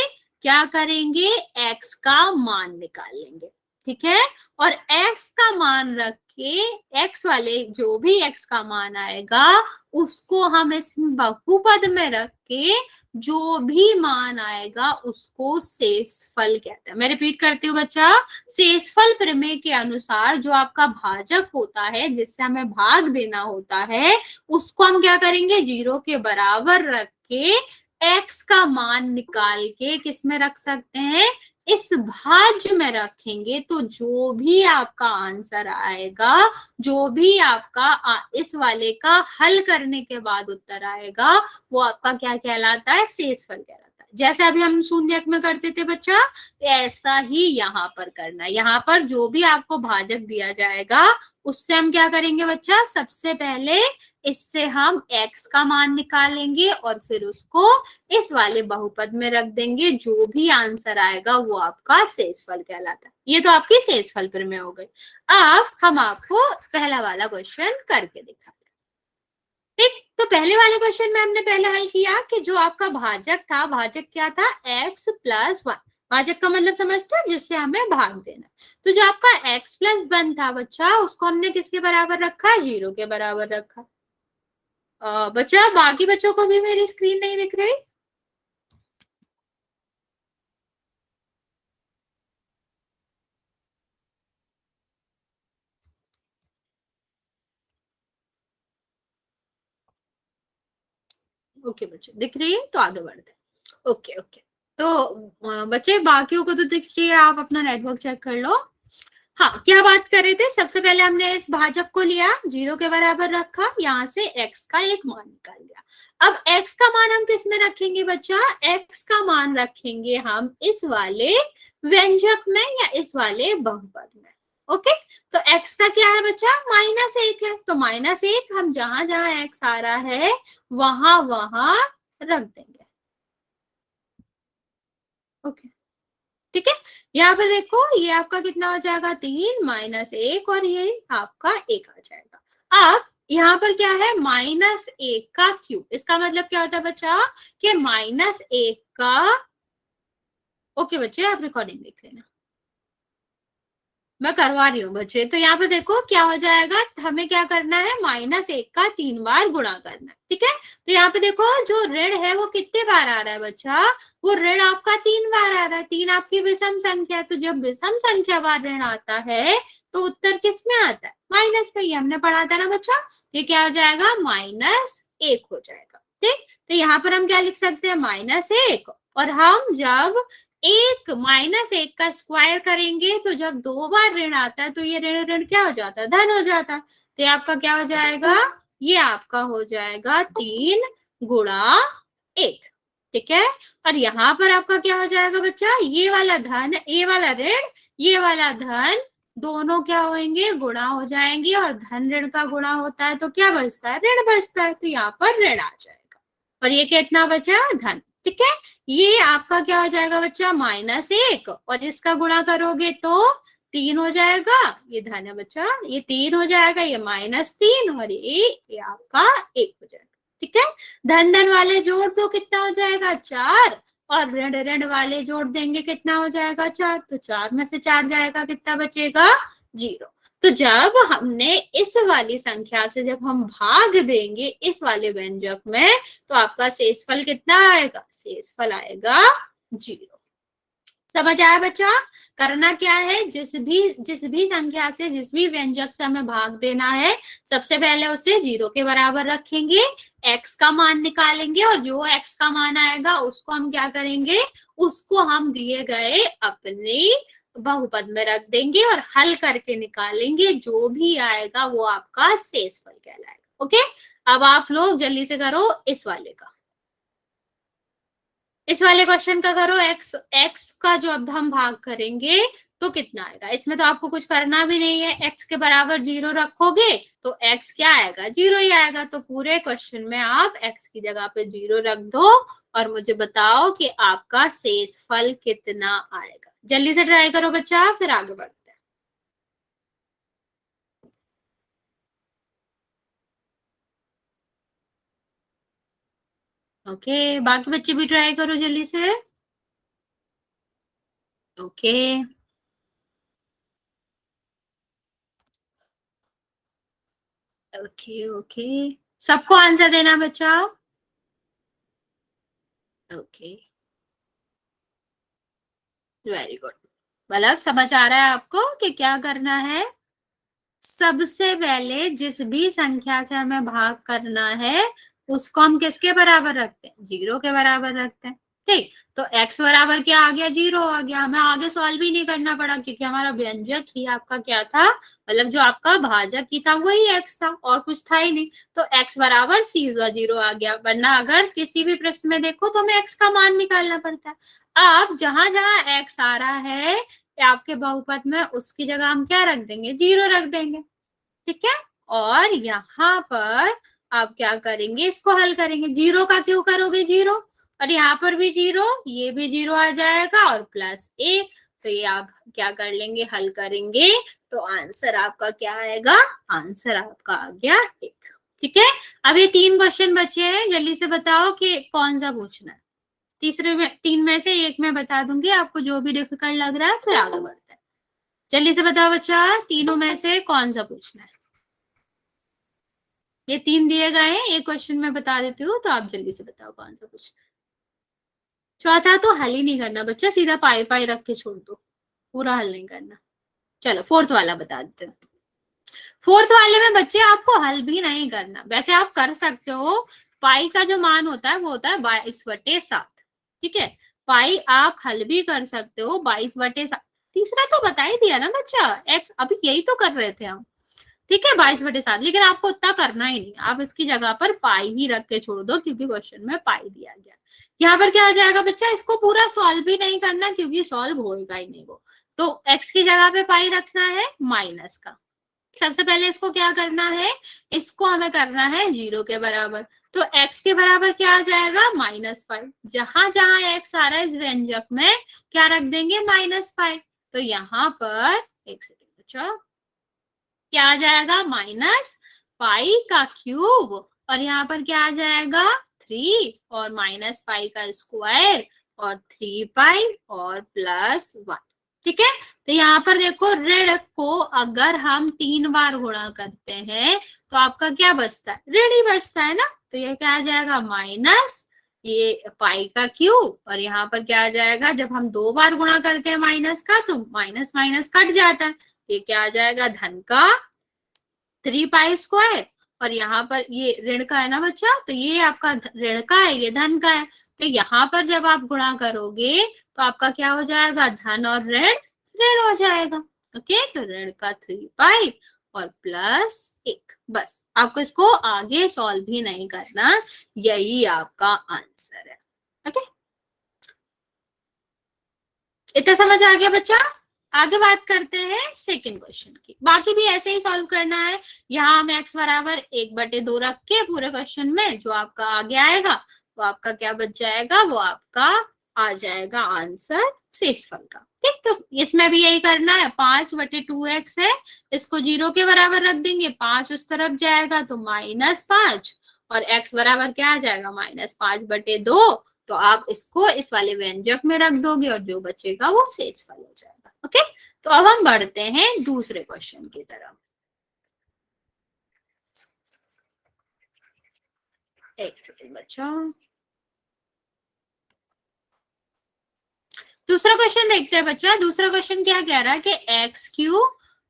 क्या करेंगे, x का मान निकाल लेंगे। ठीक है, और x का मान रख के, x वाले जो भी x का मान आएगा उसको हम इस बहुपद में रख के, जो भी मान आएगा उसको शेषफल कहते हैं। मैं रिपीट करती हूँ बच्चा, शेषफल प्रमेय के अनुसार जो आपका भाजक होता है, जिससे हमें भाग देना होता है, उसको हम क्या करेंगे, 0 के बराबर रख के x का मान निकाल के किस में रख सकते हैं, इस भाज्य में रखेंगे। तो जो भी आपका आंसर आएगा, जो भी आपका इस वाले का हल करने के बाद उत्तर आएगा, वो आपका क्या कहलाता है, शेषफल कहलाता है। जैसे अभी हम शून्यक में करते थे बच्चा, ऐसा ही यहाँ पर करना है। यहाँ पर जो भी आपको भाजक दिया जाएगा उससे हम क्या करेंगे बच्चा, सबसे पहले इससे हम x का मान निकालेंगे और फिर उसको इस वाले बहुपद में रख देंगे। जो भी आंसर आएगा वो आपका शेषफल कहलाता है। ये तो आपकी शेषफल प्रमेय हो गई। अब हम आपको पहला वाला क्वेश्चन करके दिखाते हैं। ठीक, तो पहले वाले क्वेश्चन में हमने पहले हल किया कि जो आपका भाजक था, भाजक क्या था, x+1। भाजक का मतलब समझते हो, जिससे हमें भाग देना। तो जो आपका x+1 था बच्चा, उसको हमने किसके बराबर रखा, 0 के बराबर रखा। बच्चा बाकी बच्चों को भी मेरी स्क्रीन नहीं दिख रही? ओके बच्चे दिख रही है, तो आगे बढ़ते हैं। ओके ओके, तो बच्चे बाकियों को तो दिख रही है, आप अपना नेटवर्क चेक कर लो। हाँ, क्या बात कर रहे थे, सबसे पहले हमने इस भाजक को लिया, 0 के बराबर रखा, यहाँ से x का एक मान निकाल लिया। अब x का मान हम किस में रखेंगे बच्चा, x का मान रखेंगे हम इस वाले व्यंजक में या इस वाले बहुपद में। ओके, तो x का क्या है बच्चा, -1 है, तो -1 हम जहां जहां x आ रहा है वहां वहां रख देंगे। ओके, ठीक है, यहाँ पर देखो ये आपका कितना हो जाएगा, 3 -1 और ये आपका 1 आ जाएगा। अब यहाँ पर क्या है, -1 का क्यूब। इसका मतलब क्या होता है बच्चा कि -1 का, ओके बच्चे आप रिकॉर्डिंग देख लेना, मैं करवा रही हूँ बच्चे। तो यहाँ पे देखो क्या हो जाएगा, हमें क्या करना है, -1 का 3 बार गुणा करना है, ठीक है। तो यहाँ पे देखो जो ऋण है वो कितने बार आ रहा है बच्चा, वो ऋण आपका 3 बार आ रहा है। 3 आपकी विषम संख्या है, तो जब विषम संख्या बार ऋण आता है तो उत्तर किस में आता है, माइनस में। ये हमने पढ़ा था ना बच्चा, ये क्या हो जाएगा, -1 हो जाएगा, ठीक। तो यहाँ पर हम क्या लिख सकते हैं, -1। और हम जब -1 का स्क्वायर करेंगे तो जब 2 बार ऋण आता है तो ये ऋण ऋण क्या हो जाता है, धन हो जाता है। तो ये आपका क्या हो जाएगा, ये आपका हो जाएगा 3 × 1, ठीक है। और यहाँ पर आपका क्या हो जाएगा बच्चा, ये वाला धन, ये वाला ऋण, ये वाला धन, दोनों क्या होंगे, गुणा हो जाएंगे। और धन ऋण का गुणा होता है तो क्या बचता है, ऋण बचता है। तो यहाँ पर ऋण आ जाएगा और ये कितना बचा, धन, ठीक है। ये आपका क्या हो जाएगा बच्चा, -1, और इसका गुणा करोगे तो 3 हो जाएगा, ये धन है बच्चा, ये 3 हो जाएगा, ये -3, और ये आपका 1 हो जाएगा, ठीक है। धन धन वाले जोड़ दो, कितना हो जाएगा, 4, और ऋण ऋण वाले जोड़ देंगे, कितना हो जाएगा, 4। तो 4 में से 4 जाएगा, कितना बचेगा, 0। तो जब हमने इस वाली संख्या से जब हम भाग देंगे इस वाले व्यंजक में, तो आपका शेषफल कितना आएगा, शेषफल आएगा 0। समझ आया बच्चा। करना क्या है, जिस भी संख्या से, जिस भी व्यंजक से हमें भाग देना है, सबसे पहले उसे 0 के बराबर रखेंगे, x का मान निकालेंगे, और जो x का मान आएगा उसको हम क्या करेंगे, उसको हम दिए गए अपने बहुपद में रख देंगे और हल करके निकालेंगे। जो भी आएगा वो आपका शेषफल कहलाएगा, ओके। अब आप लोग जल्दी से करो इस वाले का, इस वाले क्वेश्चन का करो। x का जो अब हम भाग करेंगे तो कितना आएगा, इसमें तो आपको कुछ करना भी नहीं है, x के बराबर 0 रखोगे तो x क्या आएगा, 0 ही आएगा। तो पूरे क्वेश्चन में आप x की जगह पे 0 रख दो और मुझे बताओ कि आपका शेषफल कितना आएगा। जल्दी से ट्राई करो बच्चा, फिर आगे बढ़ते हैं। ओके, बाकी बच्चे भी ट्राई करो जल्दी से। ओके, ओके, ओके, सबको आंसर देना बच्चा। Okay, very good. मतलब समझ आ रहा है आपको कि क्या करना है। सबसे पहले जिस भी संख्या से हमें भाग करना है उसको हम किसके बराबर रखते हैं, 0 के बराबर रखते हैं, ठीक। तो x बराबर क्या आ गया, 0 आ गया। हमें आगे सॉल्व भी नहीं करना पड़ा क्योंकि हमारा व्यंजक ही आपका क्या था, मतलब जो आपका भाजक ही था वही x था और कुछ था ही नहीं। तो x बराबर सीधा 0 आ गया। वरना अगर किसी भी प्रश्न में देखो तो हमें x का मान निकालना पड़ता है। अब जहां जहां x आ रहा है आपके बहुपद में, उसकी जगह हम क्या रख देंगे, 0 रख देंगे, ठीक है। और यहाँ पर आप क्या करेंगे, इसको हल करेंगे। 0 का क्यों करोगे 0, और यहाँ पर भी 0, ये भी 0 आ जाएगा और +1। तो ये आप क्या कर लेंगे, हल करेंगे तो आंसर आपका क्या आएगा, आंसर आपका आ गया 1, ठीक है। अब ये 3 क्वेश्चन बचे हैं, जल्दी से बताओ कि कौन सा पूछना है। तीसरे में 3 में से एक मैं बता दूंगी आपको, जो भी डिफिकल्ट लग रहा है फिर आगे बढ़ते हैं। जल्दी से बताओ बच्चा, तीनों में से कौन सा पूछना है। ये 3 दिए गए हैं, एक क्वेश्चन में बता देती हूँ तो आप जल्दी से बताओ कौन सा पूछना है। चौथा तो हल ही नहीं करना बच्चा, सीधा पाई पाई रख के छोड़ दो, पूरा हल नहीं करना। चलो फोर्थ वाला बता देते हैं। फोर्थ वाले में बच्चे आपको हल भी नहीं करना, वैसे आप कर सकते हो। पाई का जो मान होता है वो होता है 22/7, ठीक है। पाई आप हल भी कर सकते हो 22/7। तीसरा तो बता ही दिया ना बच्चा, एक्स अभी यही तो कर रहे थे हम, ठीक है, 22/7। लेकिन आपको उतना करना ही नहीं, आप इसकी जगह पर पाई ही रख के छोड़ दो क्योंकि क्वेश्चन में पाई दिया गया। यहाँ पर क्या आ जाएगा बच्चा, इसको पूरा सॉल्व भी नहीं करना क्योंकि सॉल्व होएगा ही नहीं वो। तो x की जगह पे पाई रखना है माइनस का। सबसे पहले इसको क्या करना है, इसको हमें करना है 0 के बराबर। तो x के बराबर क्या आ जाएगा, -5। जहां जहां x आ रहा है इस व्यंजक में क्या रख देंगे, -5। तो यहाँ पर एक सेकेंड बच्चा, क्या आ जाएगा, -5 पाई का क्यूब और यहाँ पर क्या आ जाएगा 3 और माइनस पाई का स्क्वायर और 3 पाई और प्लस 1। ठीक है, तो यहाँ पर देखो ऋण को अगर हम 3 बार गुणा करते हैं तो आपका क्या बचता है, ऋण ही बचता है ना। तो ये क्या आ जाएगा माइनस ये पाई का क्यूब और यहाँ पर क्या आ जाएगा, जब हम 2 बार गुणा करते हैं माइनस का तो माइनस माइनस कट जाता है, ये क्या आ जाएगा धन का 3 पाई स्क्वायर और यहाँ पर ये ऋण का है ना बच्चा, तो ये आपका ऋण का है, ये धन का है। तो यहाँ पर जब आप गुणा करोगे तो आपका क्या हो जाएगा, धन और ऋण ऋण हो जाएगा। ओके, तो ऋण का 3 पाई और प्लस 1, बस आपको इसको आगे सॉल्व भी नहीं करना, यही आपका आंसर है। ओके, इतना समझ आ गया बच्चा। आगे बात करते हैं सेकंड क्वेश्चन की, बाकी भी ऐसे ही सॉल्व करना है। यहाँ हम x बराबर 1/2 रख के पूरे क्वेश्चन में जो आपका आगे आएगा वो आपका क्या बच जाएगा, वो आपका आ जाएगा आंसर शेषफल का। ठीक, तो इसमें भी यही करना है, 5/2x है, इसको 0 के बराबर रख देंगे, 5 उस तरफ जाएगा तो -5 और x बराबर क्या आ जाएगा -5/2। तो आप इसको इस वाले व्यंजक में रख दोगे और जो बचेगा वो शेषफल हो जाएगा। ओके, तो अब हम बढ़ते हैं दूसरे क्वेश्चन की तरफ। एक सेकंड बच्चा, दूसरा क्वेश्चन देखते हैं बच्चा। दूसरा क्वेश्चन क्या कह रहा है कि x³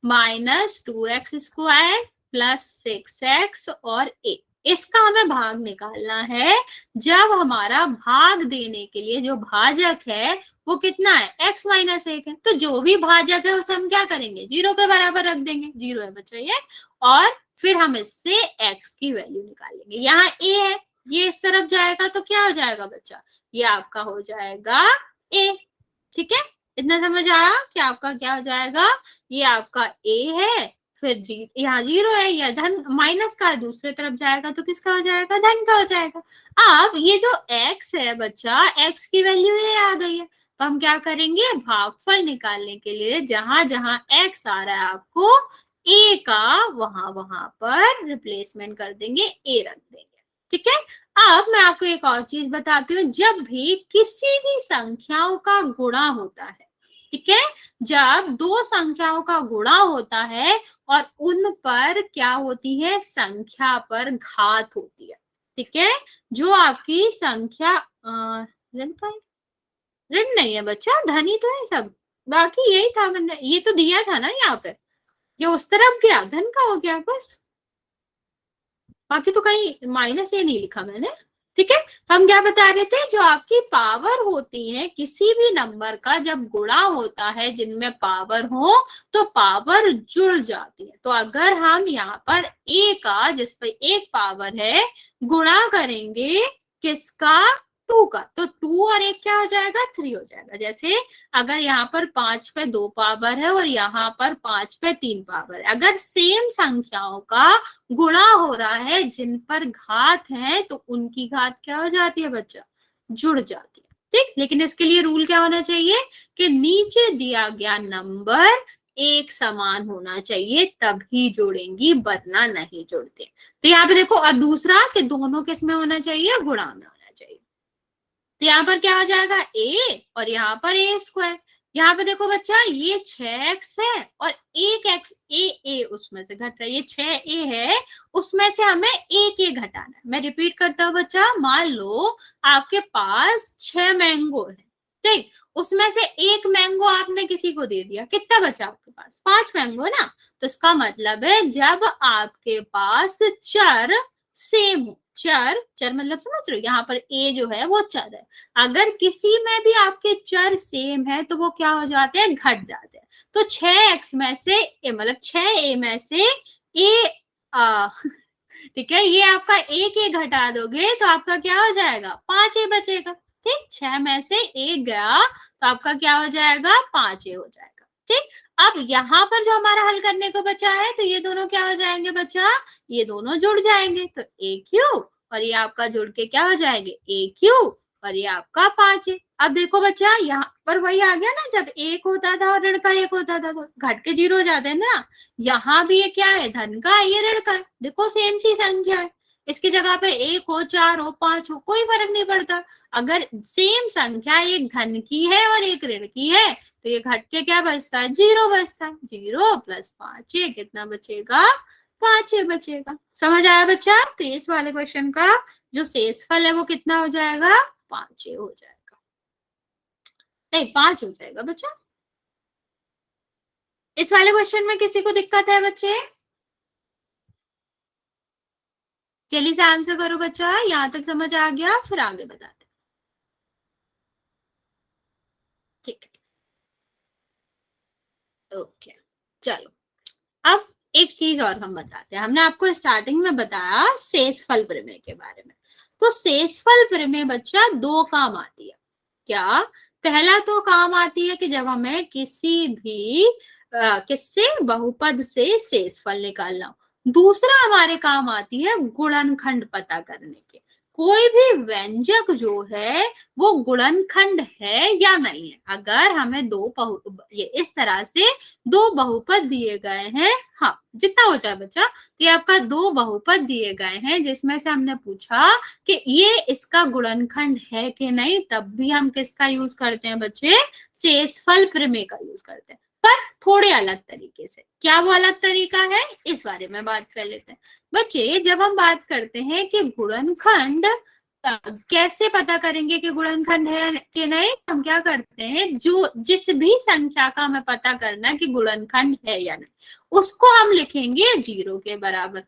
-2x² प्लस 6x और a, इसका हमें भाग निकालना है। जब हमारा भाग देने के लिए जो भाजक है वो कितना है, x - 1 है, तो जो भी भाजक है उसे हम क्या करेंगे 0 के बराबर रख देंगे, 0 है बच्चा ये, और फिर हम इससे x की वैल्यू निकालेंगे। यहाँ a है, ये इस तरफ जाएगा तो क्या हो जाएगा बच्चा, ये आपका हो जाएगा a। ठीक है, इतना समझ आया कि आपका क्या हो जाएगा, ये आपका a है, फिर यहाँ 0 है, या धन माइनस का दूसरे तरफ जाएगा तो किसका हो जाएगा, धन का हो जाएगा। अब ये जो x है बच्चा, x की वैल्यू ये आ गई है, तो हम क्या करेंगे, भागफल निकालने के लिए जहां जहां x आ रहा है आपको a का वहां वहां पर रिप्लेसमेंट कर देंगे, a रख देंगे। ठीक है, अब मैं आपको एक और चीज बताती हूँ, जब भी किसी भी संख्याओं का गुणा होता है, ठीक है, जब 2 संख्याओं का गुणा होता है और उन पर क्या होती है, संख्या पर घात होती है। ठीक है, जो आपकी संख्या ऋण का है, ऋण नहीं है बच्चा, धन ही तो है सब, बाकी यही था, मैंने ये तो दिया था ना यहाँ पे, ये उस तरफ गया, धन का हो गया बस, बाकी तो कहीं माइनस ये नहीं लिखा मैंने। ठीक है, तो हम क्या बता रहे थे, जो आपकी पावर होती है किसी भी नंबर का जब गुणा होता है जिनमें पावर हो तो पावर जुड़ जाती है। तो अगर हम यहाँ पर a का, जिस पर 1 पावर है, गुणा करेंगे किसका, 2 का, तो 2 और 1 क्या हो जाएगा, 3 हो जाएगा। जैसे अगर यहाँ पर 5 पे 2 पावर है और यहाँ पर 5 पे 3 पावर है, अगर सेम संख्याओं का गुणा हो रहा है जिन पर घात है तो उनकी घात क्या हो जाती है बच्चा, जुड़ जाती है। ठीक, लेकिन इसके लिए रूल क्या होना चाहिए कि नीचे दिया गया नंबर एक समान होना चाहिए, तभी जोड़ेंगी, वरना नहीं जोड़ते। तो यहाँ पे देखो, और दूसरा कि दोनों किस में होना चाहिए, गुणा में होना चाहिए। तो यहाँ पर क्या हो जाएगा a और यहाँ पर a²। यहाँ पे देखो बच्चा, ये 6x है और 1x a उसमें से घट रहा है, ये 6a है, उसमें से हमें 1a घटाना है। मैं रिपीट करता हूँ बच्चा, मान लो आपके पास 6 मैंगो है, ठीक, उसमें से 1 मैंगो आपने किसी को दे दिया, कितना बचा आपके पास, 5 मैंगो ना। तो इसका मतलब है जब आपके पास चर सेम हो, चर चर मतलब समझ रहे हो, यहाँ पर a जो है वो चर है, अगर किसी में भी आपके चर सेम है तो वो क्या हो जाते हैं, घट जाते हैं। तो 6x में से मतलब 6a में से a ठीक है, ये आपका 1a घटा दोगे तो आपका क्या हो जाएगा, 5a बचेगा। ठीक, 6 में से 1 गया तो आपका क्या हो जाएगा, 5a हो जाएगा। ठीक, अब यहाँ पर जो हमारा हल करने को बचा है तो ये दोनों क्या हो जाएंगे बच्चा, ये दोनों जुड़ जाएंगे, तो a³ और ये आपका जुड़ के क्या हो जाएंगे, a³ और ये आपका 5 है। अब देखो बच्चा यहाँ पर वही आ गया ना, जब 1 होता था और ऋण का 1 होता था तो घट के 0 हो जाते हैं ना। यहाँ भी ये क्या है, धन का है, ये ऋण का है। देखो सेम सी संख्या है, इसकी जगह पे 1 हो, 4 हो, 5 हो, कोई फर्क नहीं पड़ता। अगर सेम संख्या एक धन की है और एक ऋण की है तो ये घट के क्या बचता है, 0 बचता है। 0 + 5 है, कितना बचेगा, 5 बचेगा। समझ आया बच्चा? तो इस वाले क्वेश्चन का जो शेषफल है वो कितना हो जाएगा, 5 हो जाएगा। नहीं, 5 हो जाएगा बच्चा। इस वाले क्वेश्चन में किसी को दिक्कत है बच्चे? जल्दी से आंसर करो बच्चा, यहां तक समझ आ गया, फिर आगे बताते। ठीक है, ओके, चलो। अब एक चीज और हम बताते हैं। हमने आपको स्टार्टिंग में बताया शेषफल प्रमेय के बारे में। तो शेषफल प्रमेय बच्चा 2 काम आती है। क्या? पहला तो काम आती है कि जब हमें किसी भी किससे, बहुपद से शेषफल निकालना हो। दूसरा हमारे काम आती है गुणनखंड पता करने के। कोई भी व्यंजक जो है वो गुणनखंड है या नहीं है। अगर हमें ये इस तरह से 2 बहुपद दिए गए हैं, हाँ जितना हो जाए बच्चा, तो ये आपका 2 बहुपद दिए गए हैं जिसमें से हमने पूछा कि ये इसका गुणनखंड है कि नहीं, तब भी हम किसका यूज करते हैं बच्चे, शेषफल प्रमेय का यूज करते हैं, पर थोड़े अलग तरीके से। क्या वो अलग तरीका है, इस बारे में बात कर लेते हैं बच्चे। जब हम बात करते हैं कि गुणनखंड कैसे पता करेंगे कि गुणनखंड है कि नहीं, हम क्या करते हैं, जो जिस भी संख्या का हमें पता करना है कि गुणनखंड है या नहीं, उसको हम लिखेंगे 0 के बराबर।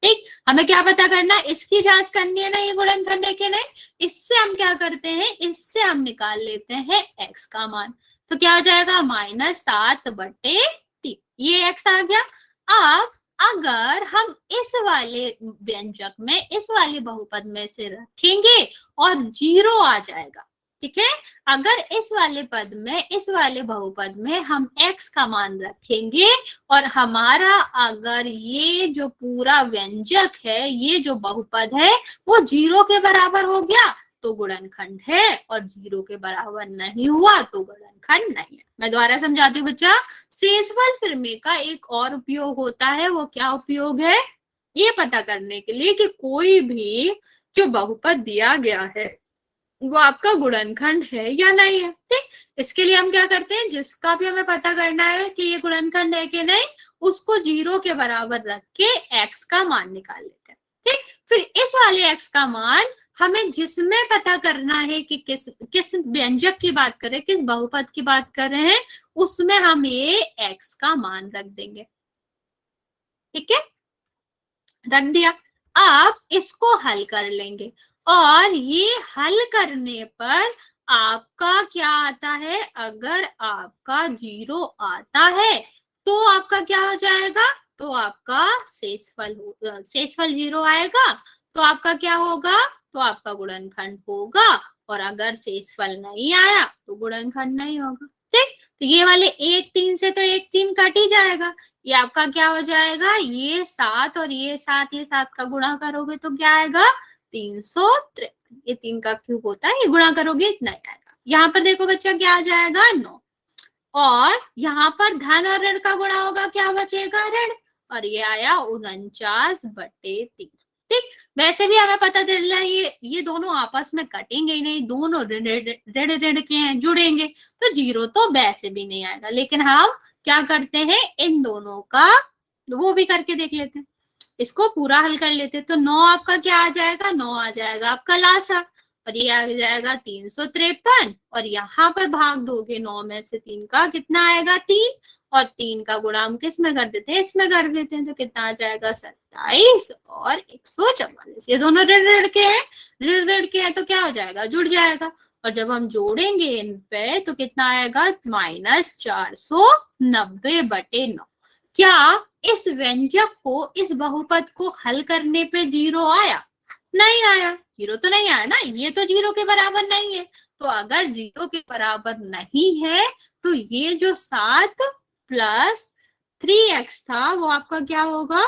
ठीक, हमें क्या पता करना, इसकी जांच करनी है ना, ये गुणनखंड है कि नहीं। इससे हम क्या करते हैं, इससे हम निकाल लेते हैं x का मान। तो क्या हो जाएगा, -7/3, ये x आ गया। अब अगर हम इस वाले व्यंजक में, इस वाले बहुपद में से रखेंगे और 0 आ जाएगा, ठीक है। अगर इस वाले पद में, इस वाले बहुपद में हम x का मान रखेंगे और हमारा अगर ये जो पूरा व्यंजक है, ये जो बहुपद है वो 0 के बराबर हो गया तो गुणनखंड है, और 0 के बराबर नहीं हुआ तो गुणनखंड नहीं है। मैं दोबारा समझाती हूँ बच्चा। शेषफल प्रमेय का एक और उपयोग होता है, वो क्या उपयोग है, ये पता करने के लिए कि कोई भी जो बहुपद दिया गया है वो आपका गुणनखंड है या नहीं है। ठीक, इसके लिए हम क्या करते हैं, जिसका भी हमें पता करना है कि ये गुणनखंड है कि नहीं, उसको 0 के बराबर रख के x का मान निकाल लेते हैं। ठीक, फिर इस वाले x का मान हमें जिसमें पता करना है कि किस व्यंजक की बात करें, किस बहुपद की बात कर रहे हैं, उसमें हम ये x का मान रख देंगे। ठीक है, रख दिया। अब इसको हल कर लेंगे और ये हल करने पर आपका क्या आता है, अगर आपका 0 आता है तो आपका क्या हो जाएगा, तो आपका शेषफल 0 आएगा तो आपका क्या होगा, तो आपका गुणनखंड होगा। और अगर शेषफल नहीं आया तो गुणनखंड नहीं होगा। ठीक, तो ये वाले 1 3 से तो 1 3 कट ही जाएगा। ये आपका क्या हो जाएगा, ये 7 और ये 7, ये 7 का गुणा करोगे तो क्या आएगा, 353। ये 3 का क्यूब होता है, ये गुणा करोगे इतना ही आएगा। यहाँ पर देखो बच्चा क्या आ जाएगा, 9। और यहाँ पर धन और ऋण का गुणा होगा, क्या बचेगा, ऋण, और ये आया 49/3। ठीक, वैसे भी हमें पता चल रहा है ये दोनों आपस में कटेंगे ही नहीं, दोनों ऋण ऋण के हैं, जुड़ेंगे, तो 0 तो वैसे भी नहीं आएगा। लेकिन हम क्या करते हैं, इन दोनों का वो भी करके देख लेते हैं, इसको पूरा हल कर लेते हैं। तो 9 आपका क्या आ जाएगा, 9 आ जाएगा आपका लासा, और ये आ जाएगा 353, और यहाँ पर भाग दोगे 9 में से 3 का, कितना आएगा, 3, और 3 का गुणा हम किस में कर देते हैं, इसमें कर देते हैं, तो कितना आ जाएगा, 27 और 144। ये दोनों ऋण ऋण के हैं, ऋण ऋण के हैं तो क्या हो जाएगा, जुड़ जाएगा। और जब हम जोड़ेंगे इन पे तो कितना आएगा, -490/9। क्या इस व्यंजक को, इस बहुपद को हल करने पे 0 आया, नहीं आया, 0 तो नहीं आया ना, ये तो 0 के बराबर नहीं है। तो अगर 0 के बराबर नहीं है तो ये जो 7 + 3x था वो आपका क्या होगा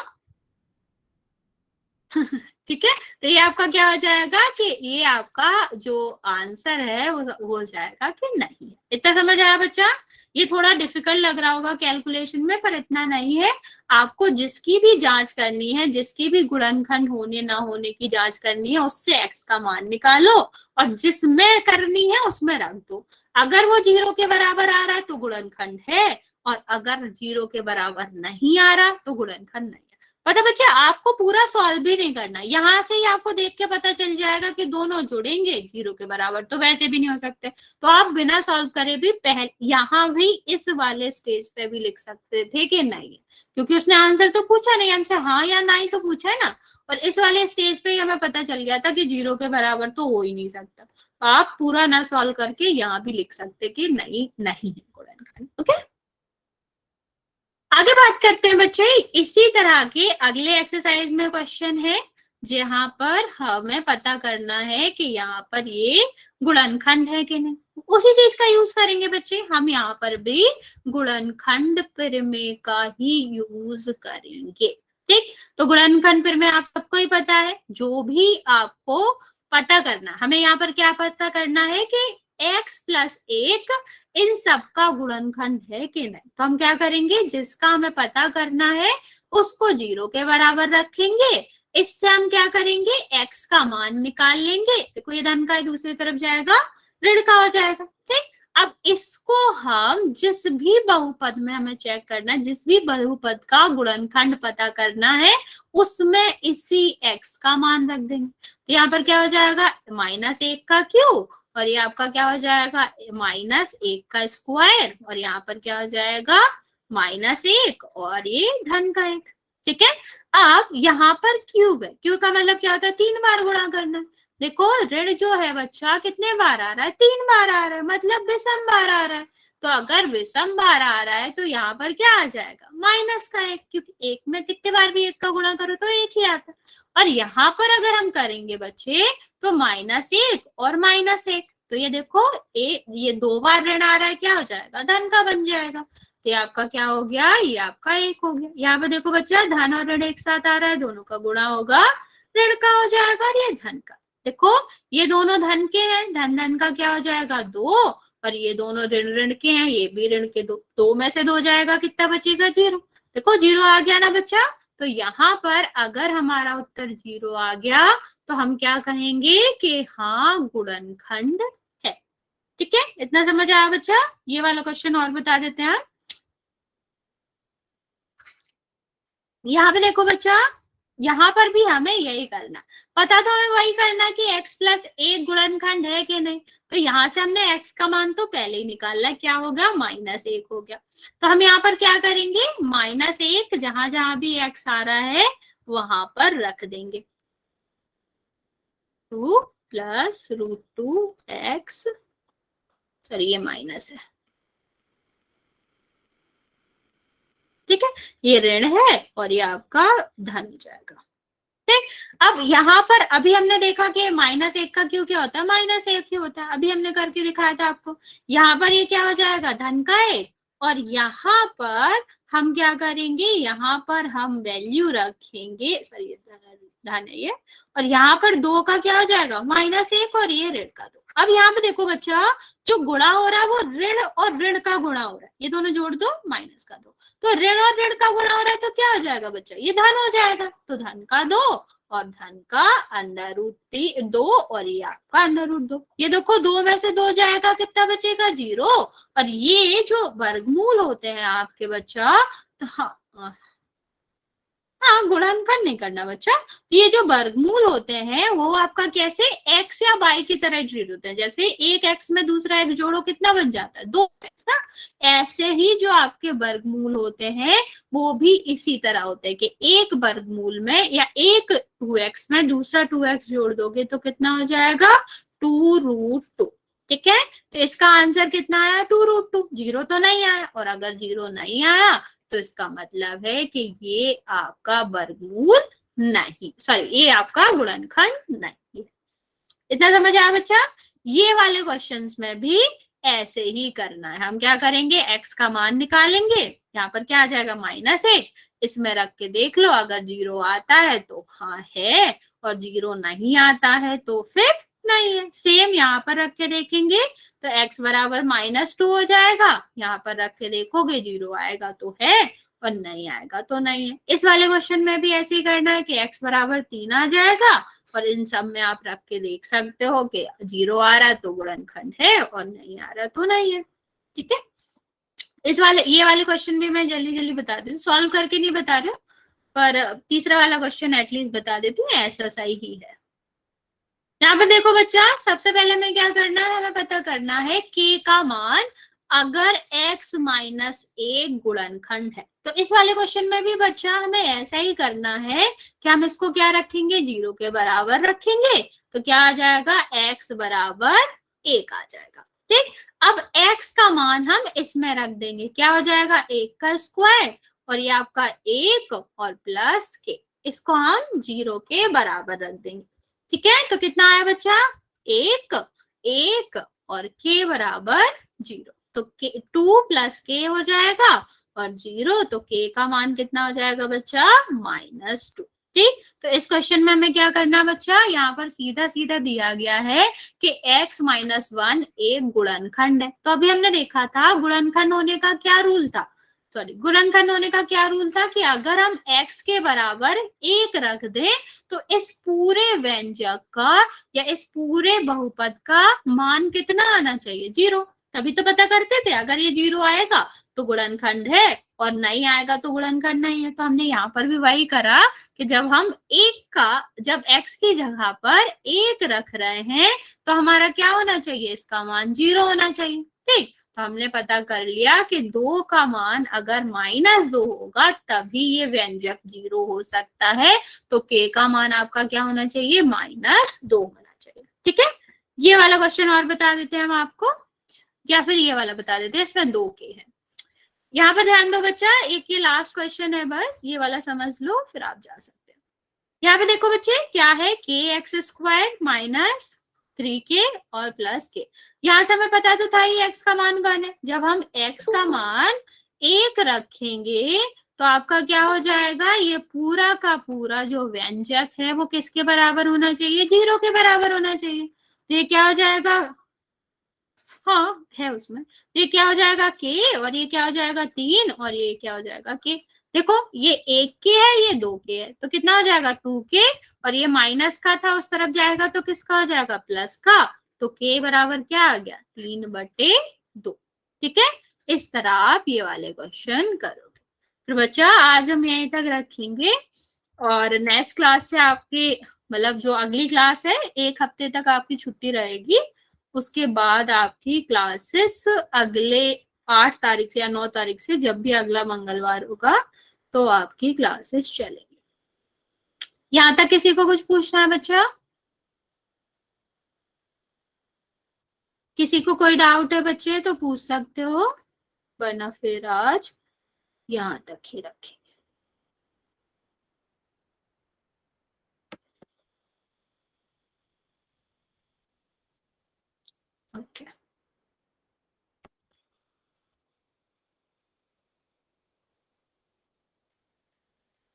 ठीक है, तो ये आपका क्या हो जाएगा कि ये आपका जो आंसर है वो हो जाएगा कि नहीं। इतना समझ आया बच्चा? ये थोड़ा डिफिकल्ट लग रहा होगा कैलकुलेशन में, पर इतना नहीं है। आपको जिसकी भी जांच करनी है, जिसकी भी गुणनखंड होने ना होने की जांच करनी है, उससे एक्स का मान निकालो और जिसमें करनी है उसमें रख दो। अगर वो 0 के बराबर आ रहा है तो गुणनखंड है, और अगर 0 के बराबर नहीं आ रहा तो गुणनखंड नहीं है। पता बच्चे, आपको पूरा सॉल्व भी नहीं करना, यहाँ से ही आपको देख के पता चल जाएगा कि दोनों जुड़ेंगे 0 के बराबर, तो वैसे भी नहीं हो सकते। तो आप बिना सॉल्व करे भी पहले यहाँ भी इस वाले स्टेज पे भी लिख सकते थे कि नहीं, क्योंकि उसने आंसर तो पूछा नहीं हमसे, हाँ या नहीं तो पूछा है ना। और इस वाले स्टेज पे हमें पता चल गया था कि 0 के बराबर तो हो ही नहीं सकता। तो आप पूरा ना सॉल्व करके यहाँ भी लिख सकते कि नहीं नहीं है गुणनखंड। ओके, आगे बात करते हैं बच्चे। इसी तरह के अगले एक्सरसाइज में क्वेश्चन है जहां पर हमें पता करना है कि यहाँ पर ये गुणनखंड है कि नहीं। उसी चीज का यूज करेंगे बच्चे, हम यहाँ पर भी गुणनखंड प्रमेय का ही यूज करेंगे। ठीक, तो गुणनखंड प्रमेय आप सबको ही पता है। जो भी आपको पता करना, हमें यहाँ पर क्या पता करना है कि x प्लस 1 इन सब का गुणनखंड है कि नहीं। तो हम क्या करेंगे, जिसका हमें पता करना है उसको 0 के बराबर रखेंगे। इससे हम क्या करेंगे, x का मान निकाल लेंगे। देखो ये धन का दूसरी तरफ जाएगा, ऋण का हो जाएगा। ठीक, अब इसको हम जिस भी बहुपद में हमें चेक करना है, जिस भी बहुपद का गुणनखंड पता करना है, उसमें इसी x का मान रख देंगे। तो यहाँ पर क्या हो जाएगा, -1 का क्यूब, और ये आपका क्या हो जाएगा, -1 का स्क्वायर, और यहाँ पर क्या हो जाएगा -1 और ये धन का 1। ठीक है, अब यहाँ पर क्यूब है, क्यूब का मतलब क्या होता है, 3 बार गुणा करना। देखो ऋण जो है बच्चा कितने बार आ रहा है, 3 बार आ रहा है, मतलब विषम बार आ रहा है। तो अगर विषम बार आ रहा है तो यहाँ पर क्या आ जाएगा, -1, क्योंकि 1 में कितने बार भी 1 का गुणा करो तो 1 ही आता है। और यहाँ पर अगर हम करेंगे बच्चे तो -1 और -1, तो ये देखो ये 2 बार ऋण आ रहा है, क्या हो जाएगा, धन का बन जाएगा। तो ये आपका क्या हो गया, ये आपका 1 हो गया। यहाँ पे देखो बच्चा, धन और ऋण एक साथ आ रहा है, दोनों का गुणा होगा, ऋण का हो जाएगा और ये धन का। देखो ये दोनों धन के हैं, धन धन का क्या हो जाएगा 2, और ये दोनों ऋण ऋण के हैं, ये भी ऋण के 2 में से 2 जाएगा, कितना बचेगा 0। देखो 0 आ गया ना बच्चा। तो यहाँ पर अगर हमारा उत्तर 0 आ गया तो हम क्या कहेंगे कि हाँ गुणनखंड है। ठीक है, इतना समझ आया बच्चा। ये वाला क्वेश्चन और बता देते हैं। यहाँ पे देखो बच्चा, यहाँ पर भी हमें यही करना, पता तो हमें वही करना कि x प्लस 1 गुणनखंड है कि नहीं। तो यहाँ से हमने x का मान तो पहले ही निकालना, क्या हो गया, -1 हो गया। तो हम यहाँ पर क्या करेंगे, -1 जहां जहां भी x आ रहा है वहां पर रख देंगे। 2 प्लस √2x, सॉरी ये माइनस है। ठीक है, ये ऋण है और ये आपका धन हो जाएगा। ठीक, अब यहाँ पर अभी हमने देखा कि -1 का क्यों क्या होता है, -1 ही होता है। अभी हमने करके दिखाया था आपको। यहाँ पर ये क्या हो जाएगा, धन का 1, और यहाँ पर हम क्या करेंगे, यहाँ पर हम वैल्यू रखेंगे, सॉरी धन है ये, और यहाँ पर 2 का क्या हो जाएगा, -1, और ये ऋण का 2। अब यहाँ पे देखो बच्चा, जो गुणा हो रहा है वो ऋण और ऋण का गुणा हो रहा है, ये दोनों जोड़ दो, माइनस का 2। तो ऋण और ऋण का गुणा हो रहा है तो क्या हो जाएगा बच्चा, ये धन हो जाएगा। तो धन का 2 और धन का √2, और ये आपका √2। ये देखो 2 में से 2 जाएगा, कितना बचेगा 0। और ये जो वर्गमूल होते हैं आपके बच्चा, तो हाँ गुणनखंड नहीं करना बच्चा। ये जो वर्गमूल होते हैं वो आपका कैसे x या y की तरह ट्रीट होते हैं। जैसे एक x में दूसरा x जोड़ो, कितना बन जाता है, 2x ना। ऐसे ही जो आपके वर्गमूल होते हैं वो भी इसी तरह होते हैं कि एक वर्गमूल में या एक 2x में दूसरा 2x जोड़ दोगे तो कितना हो जाएगा, 2√2। ठीक है, तो इसका आंसर कितना आया, 2√2। 0 तो नहीं आया, और अगर 0 नहीं आया तो इसका मतलब है कि ये आपका वर्गमूल नहीं, सॉरी ये आपका गुणनखंड नहीं है। इतना समझ आया बच्चा। ये वाले क्वेश्चंस में भी ऐसे ही करना है। हम क्या करेंगे, x का मान निकालेंगे, यहाँ पर क्या आ जाएगा, -1, इसमें रख के देख लो, अगर 0 आता है तो हाँ है, और 0 नहीं आता है तो फिर नहीं है। सेम यहाँ पर रख के देखेंगे तो x बराबर -2 हो जाएगा, यहाँ पर रख के देखोगे 0 आएगा तो है और नहीं आएगा तो नहीं है। इस वाले क्वेश्चन में भी ऐसे ही करना है कि x बराबर 3 आ जाएगा और इन सब में आप रख के देख सकते हो कि 0 आ रहा तो गुणनखंड है और नहीं आ रहा तो नहीं है। ठीक है, ये वाले क्वेश्चन भी मैं जल्दी जल्दी बता देती हूँ, सॉल्व करके नहीं बता रही हूँ, पर तीसरा वाला क्वेश्चन एटलीस्ट बता देती हूँ, ऐसा सही ही है। यहाँ पे देखो बच्चा, सबसे पहले हमें क्या करना है, हमें पता करना है k का मान अगर x माइनस a गुणनखंड है। तो इस वाले क्वेश्चन में भी बच्चा हमें ऐसा ही करना है कि हम इसको क्या रखेंगे, 0 के बराबर रखेंगे, तो क्या आ जाएगा, x बराबर 1 आ जाएगा। ठीक, अब x का मान हम इसमें रख देंगे, क्या हो जाएगा, 1 का स्क्वायर और ये आपका 1 और प्लस k, इसको हम 0 के बराबर रख देंगे। ठीक है, तो कितना आया बच्चा, 1 1 और k बराबर 0, तो 2 प्लस k हो जाएगा और 0, तो k का मान कितना हो जाएगा बच्चा, -2। ठीक, तो इस क्वेश्चन में हमें क्या करना है बच्चा, यहाँ पर सीधा सीधा दिया गया है कि x माइनस 1 एक गुणनखंड है। तो अभी हमने देखा था गुणनखंड होने का क्या रूल था, सॉरी गुणनखंड होने का क्या रूल था कि अगर हम x के बराबर 1 रख दें तो इस पूरे व्यंजक का या इस पूरे बहुपद का मान कितना आना चाहिए, 0। तभी तो पता करते थे, अगर ये 0 आएगा तो गुणनखंड है और नहीं आएगा तो गुणनखंड नहीं है। तो हमने यहाँ पर भी वही करा कि जब हम जब x की जगह पर 1 रख रहे हैं तो हमारा क्या होना चाहिए, इसका मान 0 होना चाहिए। ठीक, तो हमने पता कर लिया कि 2 का मान अगर -2 होगा तभी ये व्यंजक 0 हो सकता है, तो k का मान आपका क्या होना चाहिए, -2 होना चाहिए। ठीक है, ये वाला क्वेश्चन और बता देते हैं हम आपको, या फिर ये वाला बता देते हैं, इसमें 2 k है। यहाँ पर ध्यान दो बच्चा, एक ये लास्ट क्वेश्चन है, बस ये वाला समझ लो फिर आप जा सकते हैं। यहाँ पे देखो बच्चे क्या है, kx² -3k और +k। यहाँ से हमें पता तो था ही x का मान 1 है, जब हम x का मान 1 रखेंगे तो आपका क्या हो जाएगा, ये पूरा का पूरा जो व्यंजक है वो किसके बराबर होना चाहिए, 0 के बराबर होना चाहिए। तो ये क्या हो जाएगा, हाँ है उसमें, तो ये क्या हो जाएगा k और ये क्या हो जाएगा 3 और ये क्या हो जाएगा k। देखो ये 1k है, ये 2k है, तो कितना हो जाएगा 2k और ये माइनस का था उस तरफ जाएगा तो किसका हो जाएगा, प्लस का, तो k बराबर क्या आ गया, 3/2। ठीक है, इस तरह आप ये वाले क्वेश्चन करोगे। फिर बच्चा आज हम यहीं तक रखेंगे और नेक्स्ट क्लास से आपके मतलब जो अगली क्लास है 1 हफ्ते तक आपकी छुट्टी रहेगी, उसके बाद आपकी क्लासेस अगले 8 तारीख से या 9 तारीख से, जब भी अगला मंगलवार होगा तो आपकी क्लासेस चलेंगी। यहाँ तक किसी को कुछ पूछना है बच्चा, किसी को कोई डाउट है बच्चे तो पूछ सकते हो, वरना फिर आज यहाँ तक ही रखेंगे। ओके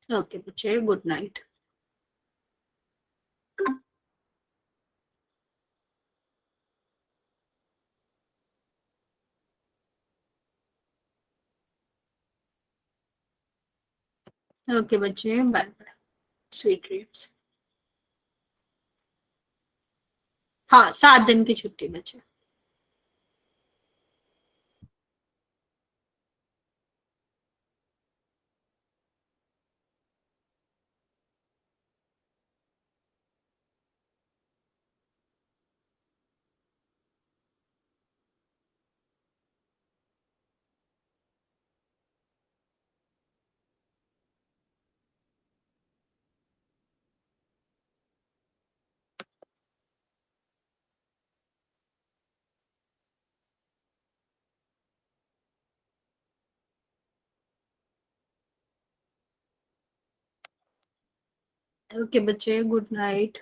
ओके बच्चे, गुड नाइट। ओके बच्चे, बाय बाय, स्वीट ड्रीम्स। हाँ 7 दिन की छुट्टी बच्चे। ओके बच्चे, गुड नाइट।